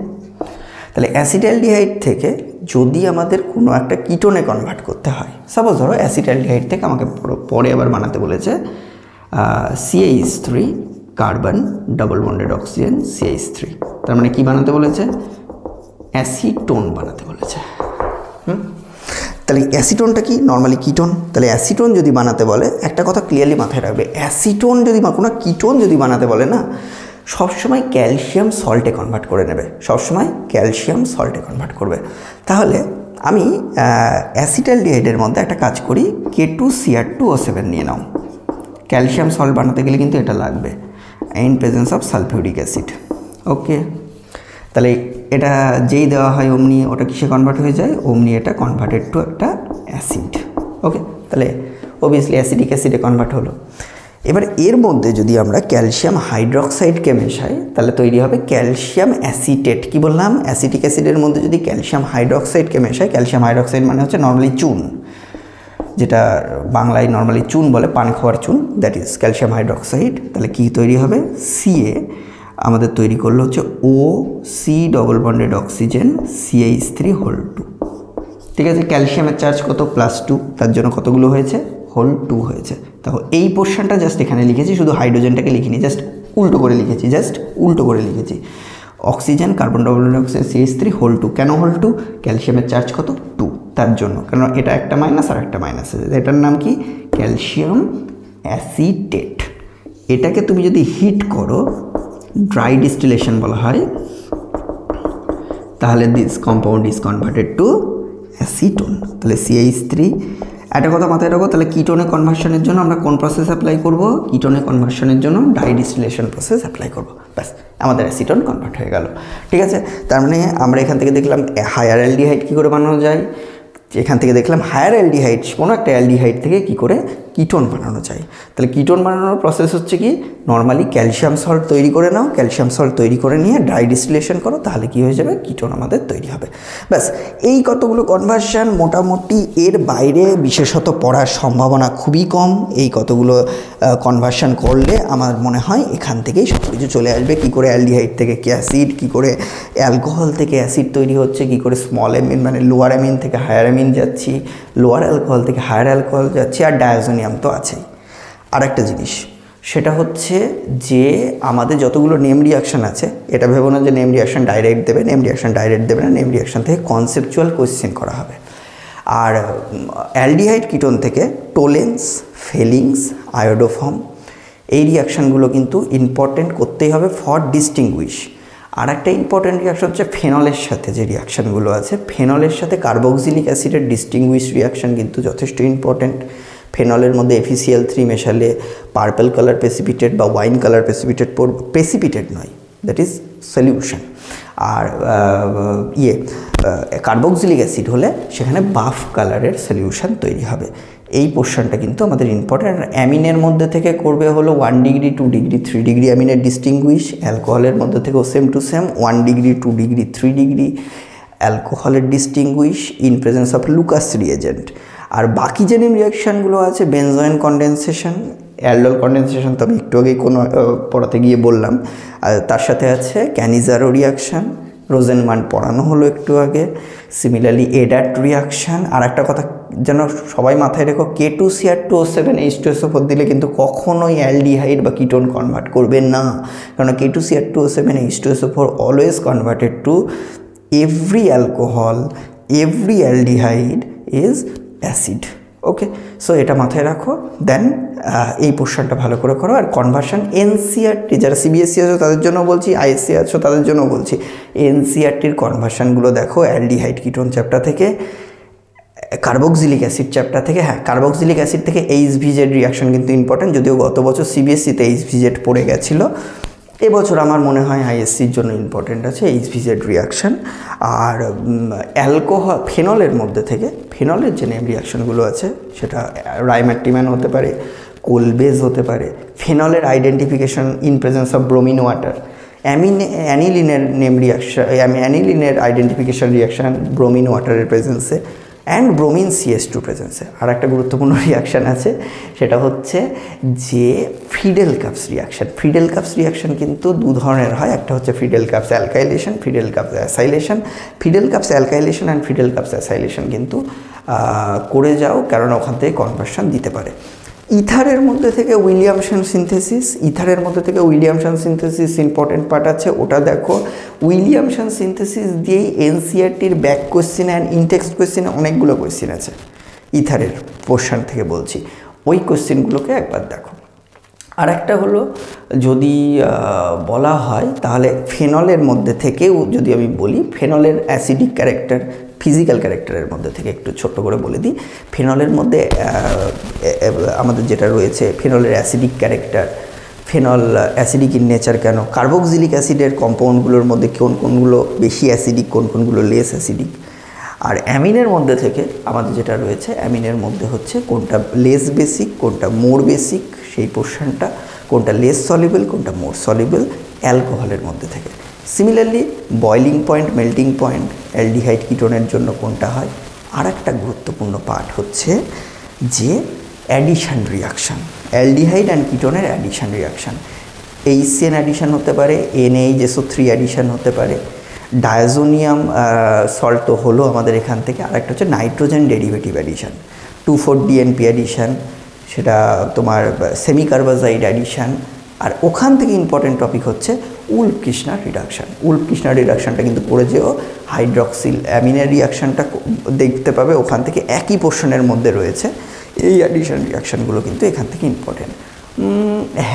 [SPEAKER 1] তাহলে অ্যাসিড্যালডিহাইড থেকে যদি আমাদের কোনো একটা কিটোনে কনভার্ট করতে হয়, সাপোজ ধরো অ্যাসিড্যালডিহাইড থেকে আমাকে পরে আবার বানাতে বলেছে CH3 carbon double bonded oxygen CH3, তার মানে কি বানাতে বলেছে? অ্যাসিটোন বানাতে বলেছে। তাহলে অ্যাসিটোনটা কি? Normally ketone. তাহলে অ্যাসিটোন যদি বানাতে বলে, একটা কথা ক্লিয়ারলি মাথায় রাখবে, অ্যাসিটোন যদি কোনো কিটোন যদি বানাতে বলে না, সবসময় ক্যালসিয়াম সল্টে কনভার্ট করে নেবে, সবসময় ক্যালসিয়াম সল্টে কনভার্ট করবে। তাহলে আমি অ্যাসিড্যালডিহাইডের মধ্যে একটা কাজ করি, K2Cr2O7 নিয়ে নাও। ক্যালসিয়াম সল্ট বানাতে গেলে কিন্তু এটা লাগবে in presence of sulphuric acid. Okay, তাহলে এটা যেই দেওয়া হয় অমনি ওটা কিসে কনভার্ট হয়ে যায়? অমনি এটা কনভার্টেড টু একটা অ্যাসিড। ওকে, তাহলে অবভিয়াসলি অ্যাসিডিক অ্যাসিডে কনভার্ট হলো। এবার এর মধ্যে যদি আমরা ক্যালসিয়াম হাইড্রক্সাইডকে মেশাই তাহলে তৈরি হবে ক্যালসিয়াম অ্যাসিটেট। কি বললাম? অ্যাসিটিক অ্যাসিডের মধ্যে যদি ক্যালসিয়াম হাইড্রক্সাইডকে মেশাই, ক্যালসিয়াম হাইড্রক্সাইড মানে হচ্ছে নর্মালি চুন, যেটা বাংলায় নর্মালি চুন বলে, পান খাওয়ার চুন, দ্যাট ইজ ক্যালসিয়াম হাইড্রক্সাইড। তাহলে কি তৈরি হবে? সিএ আমাদের তৈরি করলো হচ্ছে O C double bonded oxygen CH3 2। ঠিক আছে, ক্যালসিয়ামের চার্জ কত? +2, তার জন্য কতগুলো হয়েছে? হোল 2 হয়েছে। তাহলে এই পোর্শনটা জাস্ট এখানে লিখেছি, শুধু হাইড্রোজেনটাকে লিখিনি, জাস্ট উল্টো করে লিখেছি, oxygen carbon die oxide CH3 কেন হোল 2? ক্যালসিয়ামের চার্জ কত? 2, তার জন্য, কারণ এটা একটা মাইনাস আর একটা মাইনাস আছে। এটার নাম কি? Calcium acetate. এটাকে তুমি যদি হিট করো, ড্রাই ডিস্টিলেশন বলা হয়, তাহলে this compound is converted two acetone. তাহলে CH3, একটা কথা মাথায় রাখো, তাহলে কিটোনে কনভার্সনের জন্য আমরা কোন প্রসেস অ্যাপ্লাই করব? কিটোনে কনভার্সনের জন্য ডাই ডিস্টিলেশন প্রসেস অ্যাপ্লাই করব। ব্যাস, আমাদের অ্যাসিটোন কনভার্ট হয়ে গেল। ঠিক আছে, তার মানে আমরা এখান থেকে দেখলাম হায়ার অ্যালডিহাইড কী করে বানানো যায়, এখান থেকে দেখলাম হায়ার অ্যালডিহাইড, কোনো একটা অ্যালডিহাইড থেকে কী করে কিটোন বানানো যায়। তাহলে কিটোন বানানোর প্রসেস হচ্ছে কি? নর্মালি ক্যালসিয়াম সল্ট তৈরি করে নাও, ক্যালসিয়াম সল্ট তৈরি করে নিয়ে ড্রাই ডিস্টিলেশন করো, তাহলে কি হয়ে যাবে? কিটোন আমাদের তৈরি হবে। ব্যাস, এই কতগুলো কনভার্সন, মোটামুটি এর বাইরে বিশেষত পড়ার সম্ভাবনা খুবই কম। এই কতগুলো কনভার্সন করলে আমার মনে হয় এখান থেকেই সব কিছু চলে আসবে। কী করে অ্যালডিহাইড থেকে অ্যাসিড, কী করে অ্যালকোহল থেকে অ্যাসিড তৈরি হচ্ছে, কী করে স্মল অ্যামিন মানে লোয়ার অ্যামিন থেকে হায়ার অ্যামিন যাচ্ছি, লোয়ার অ্যালকোহল থেকে হায়ার অ্যালকোহল যাচ্ছি, আর ডায়াজোনিয়াম তো আছেই। আর একটা জিনিস, সেটা হচ্ছে যে আমাদের যতগুলো নেম রিয়াকশান আছে, এটা ভেবো না যে নেম রিয়াকশান ডাইরেক্ট দেবে, নেম রিয়াকশান ডাইরেক্ট দেবে না, নেম রিয়াকশান থেকে কনসেপচুয়াল কোয়েশ্চেন করা হবে। আর অ্যালডিহাইড কিটোন থেকে টোলেন্স, ফেলিংস, আয়োডোফর্ম, এই রিয়াকশানগুলো কিন্তু ইম্পর্টেন্ট করতেই হবে ফর ডিস্টিংগুইশ। আর একটা ইম্পর্টেন্ট রিয়াকশন হচ্ছে ফেনলের সাথে যে রিয়াকশানগুলো আছে, ফেনলের সাথে কার্বক্সিলিক অ্যাসিডের ডিস্টিংগুইশ রিয়াকশান কিন্তু যথেষ্ট ইম্পর্টেন্ট। ফেনলের মধ্যে FeCl3 মেশালে পার্পল কালার প্রেসিপিটেট বা ওয়াইন কালার প্রেসিপিটেট পড়বে, প্রেসিপিটেট নয়, দ্যাট ইজ সলিউশন। আর কার্বক্সিলিক অ্যাসিড হলে সেখানে বাফ কালারের সলিউশন তৈরি হবে। এই পোর্শনটা কিন্তু আমাদের ইম্পর্টেন্ট। অ্যামিনের মধ্যে থেকে করবে হলো 1 ডিগ্রি 2 ডিগ্রি 3 ডিগ্রি অ্যামিনের ডিস্টিংগুইশ, অ্যালকোহলের মধ্যে থেকেও same to same 1 degree 2 degree 3 degree অ্যালকোহলের distinguish in presence of Lucas reagent. আর বাকি যে নেম রিয়াকশানগুলো আছে, বেনজয়েন কন্ডেনসেশন, অ্যালডোল কন্ডেনসেশন তো আমি একটু আগেই কোনো পড়াতে গিয়ে বললাম, আর তার সাথে আছে ক্যানিজারো রিয়াকশান, রোজেনমান পড়ানো হলো একটু আগে, সিমিলারলি এডাট রিয়াকশান। আর একটা কথা যেন সবাই মাথায় রেখো, K2Cr2O7 H2SO4 দিলে কিন্তু কখনোই অ্যালডিহাইড বা কিটোন কনভার্ট করবে না, কারণ K2Cr2O7 H2SO4 always converted to every alcohol, every aldehyde is acid. Okay, so এটা মাথায় রাখো। দেন এই পোর্শনটা ভালো করে করো। আর কনভার্সন এনসিআরটি, যারা CBSE আছো তাদের জন্য বলছি, ISC আছো তাদের জন্য বলছি, এনসিআরটির কনভার্সনগুলো দেখো অ্যালডিহাইড কিটোন চ্যাপ্টার থেকে, কার্বক্সিলিক অ্যাসিড চ্যাপ্টার থেকে। হ্যাঁ, কার্বক্সিলিক অ্যাসিড থেকে HVZ রিয়াকশন কিন্তু ইম্পর্টেন্ট, যদিও গত বছর CBSE-তে HVZ পড়ে গেছিলো, এবছর আমার মনে হয় ISC-র জন্য ইম্পর্টেন্ট আছে HVZ রিয়াকশান। আর অ্যালকোহল ফেনলের মধ্যে থেকে, ফেনলের যে নেম রিয়াকশানগুলো আছে সেটা রাইম্যাটিম্যান হতে পারে, কোলবেজ হতে পারে। ফেনলের identification in presence of bromine water, অ্যানিলিনের নেম রিয়াকশান, অ্যানিলিনের আইডেন্টিফিকেশন রিয়াকশান ব্রোমিন ওয়াটারের প্রেজেন্সে, অ্যান্ড ব্রোমিন CH2 প্রেজেন্সে। আর একটা গুরুত্বপূর্ণ রিয়াকশান আছে, সেটা হচ্ছে যে Friedel Crafts reaction. Friedel Crafts reaction কিন্তু দু ধরনের হয়, একটা হচ্ছে Friedel Crafts alkylation, Friedel Crafts acylation. Friedel Crafts alkylation and Friedel Crafts acylation কিন্তু করে যাও, কারণ ওখান থেকে কনভার্সন দিতে পারে। ইথারের মধ্যে থেকে উইলিয়ামসন সিনথেসিস, ইথারের মধ্যে থেকে উইলিয়ামসন সিনথেসিস ইম্পর্টেন্ট পার্ট আছে, ওটা দেখো। উইলিয়ামসন সিনথেসিস দিয়েই এনসিআরটির ব্যাক কোয়েশ্চেন অ্যান্ড ইনটেক্সট কোয়েশ্চেনে অনেকগুলো কোয়েশ্চেন আছে, ইথারের পোর্শন থেকে বলছি, ওই কোয়েশ্চেনগুলোকে একবার দেখো। আর একটা হলো, যদি বলা হয় তাহলে ফেনলের মধ্যে থেকেও যদি আমি বলি, ফেনলের অ্যাসিডিক ক্যারেক্টার, ফিজিক্যাল ক্যারেক্টারের মধ্যে থেকে একটু ছোট্ট করে বলে দিই। ফেনলের মধ্যে আমাদের যেটা রয়েছে ফেনলের acidic character, phenol acidic in nature কেন, কার্বক্সিলিক অ্যাসিডের কম্পাউন্ডগুলোর মধ্যে কোনগুলো বেশি অ্যাসিডিক, কোনগুলো লেস অ্যাসিডিক। আর অ্যামিনের মধ্যে থেকে আমাদের যেটা রয়েছে, অ্যামিনের মধ্যে হচ্ছে কোনটা লেস বেসিক, কোনটা মোর বেসিক, সেই পোর্শনটা, কোনটা লেস সলিবল, কোনটা মোর সলিবল অ্যালকোহলের মধ্যে থেকে। Similarly boiling point, melting point aldehyde কিটোনের জন্য কোনটা হয়। আর একটা গুরুত্বপূর্ণ পার্ট হচ্ছে যে অ্যাডিশন রিয়াকশান, অ্যালডিহাইড অ্যান্ড কিটোনের অ্যাডিশন রিয়াকশান। HCN অ্যাডিশন হতে পারে, NaHSO3 অ্যাডিশন হতে পারে, ডায়াজোনিয়াম সল্ট তো হলো আমাদের এখান থেকে। আর একটা হচ্ছে nitrogen derivative addition, 2,4-DNP addition, সেটা তোমার সেমিকার্বাজাইড অ্যাডিশন। আর ওখান থেকে ইম্পর্টেন্ট টপিক হচ্ছে উল্ফ-কৃষ্ণার রিডাকশান। উল্ফ-কৃষ্ণার রিডাকশানটা কিন্তু পড়ে যেও, হাইড্রক্সিল অ্যামিনের রিয়াকশানটা দেখতে পাবে, ওখান থেকে একই পোর্শনের মধ্যে রয়েছে। এই অ্যাডিশন রিয়াকশানগুলো কিন্তু এখান থেকে ইম্পর্টেন্ট।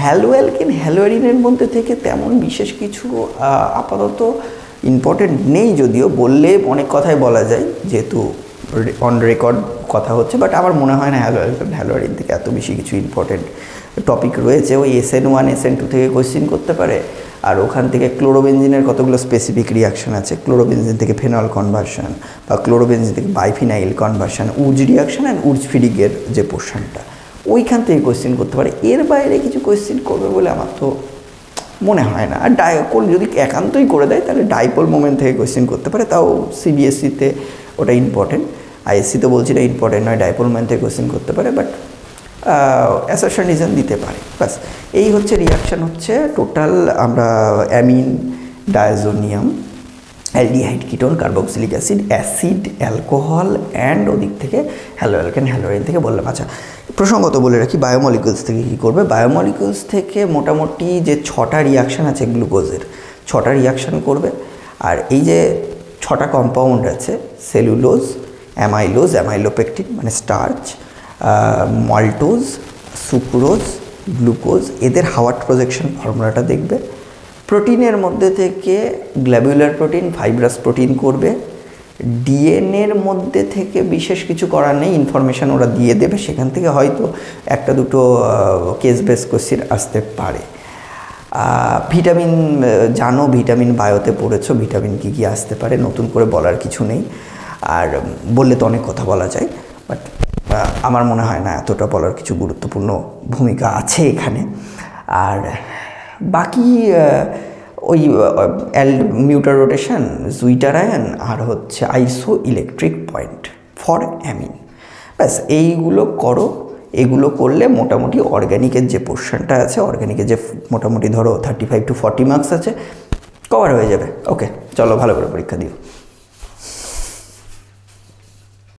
[SPEAKER 1] হ্যালোঅ্যালকেন হ্যালোয়ারিনের মধ্যে থেকে তেমন বিশেষ কিছু আপাতত ইম্পর্টেন্ট নেই, যদিও বললে অনেক কথাই বলা যায় যেহেতু অন রেকর্ড কথা হচ্ছে, বাট আমার মনে হয় না হ্যালোঅ্যালকেন হ্যালোয়ারিন থেকে এত বেশি কিছু ইম্পর্টেন্ট টপিক রয়েছে। ওই SN1 SN2 থেকে কোয়েশ্চেন করতে পারে, আর ওখান থেকে ক্লোরোবেনজিনের কতগুলো স্পেসিফিক রিয়াকশান আছে, ক্লোরোবেনজিন থেকে ফেনল কনভার্সন বা ক্লোরোবেনজিন থেকে biphenyl conversion, uz reaction and উজ ফিডিগের যে পোর্শনটা, ওইখান থেকে কোয়েশ্চেন করতে পারে। এর বাইরে কিছু কোয়েশ্চেন করবে বলে আমার তো মনে হয় না। আর ডাইপোল যদি একান্তই করে দেয় তাহলে ডাইপোল মোমেন্ট থেকে কোয়েশ্চেন করতে পারে, তাও CBSE-তে ওটা ইম্পর্টেন্ট। ISC-তে বলছি এটা ইম্পর্টেন্ট নয়, ডাইপোল মোমেন্ট থেকে কোয়েশ্চেন করতে পারে, বাট অ্যাসারশনিজম দিতে পারে। বাস এই হচ্ছে রিয়াকশান, হচ্ছে টোটাল আমরা amine, diazonium, aldehyde ketone, carboxylic acid, acid, alcohol and ওদিক থেকে হ্যালোঅ্যালকেন হ্যালোয়ারিন থেকে বললাম। আচ্ছা, প্রসঙ্গত বলে রাখি বায়োমলিকুলস থেকে কী করবে। বায়োমলিকুলস থেকে মোটামুটি যে 6টা রিয়াকশান আছে গ্লুকোজের, 6টা রিয়াকশান করবে। আর এই যে 6টা কম্পাউন্ড আছে, সেলুলোজ, অ্যামাইলোজ, অ্যামাইলোপেকটিন মানে স্টার্চ, মাল্টোজ, সুক্রোজ, গ্লুকোজ, এদের হাওয়ার্ড প্রজেকশন ফর্মুলাটা দেখবে। প্রোটিনের মধ্যে থেকে গ্ল্যাবুলার প্রোটিন, ফাইব্রাস প্রোটিন করবে। ডিএনএর মধ্যে থেকে বিশেষ কিছু করার নেই, ইনফরমেশান ওরা দিয়ে দেবে, সেখান থেকে হয়তো একটা দুটো কেস বেস কোয়েশ্চেন আসতে পারে। ভিটামিন জানো, ভিটামিন বায়োতে পড়েছো, ভিটামিন কী কী আসতে পারে, নতুন করে বলার কিছু নেই। আর বললে তো অনেক কথা বলা যায়, বাট আমার মনে হয় না এতটা বলার কিছু গুরুত্বপূর্ণ ভূমিকা আছে এখানে। আর বাকি ওই মিউটার রোটেশন, জুইটার আয়ন, আর হচ্ছে আইসো ইলেকট্রিক পয়েন্ট ফর অ্যামিন, ব্যাস এইগুলো করো। এগুলো করলে মোটামুটি অর্গ্যানিকের যে পোর্শনটা আছে, অর্গ্যানিকের যে মোটামুটি ধরো 35 to 40 মার্কস আছে, কভার হয়ে যাবে। ওকে, চলো ভালো করে পরীক্ষা দিও।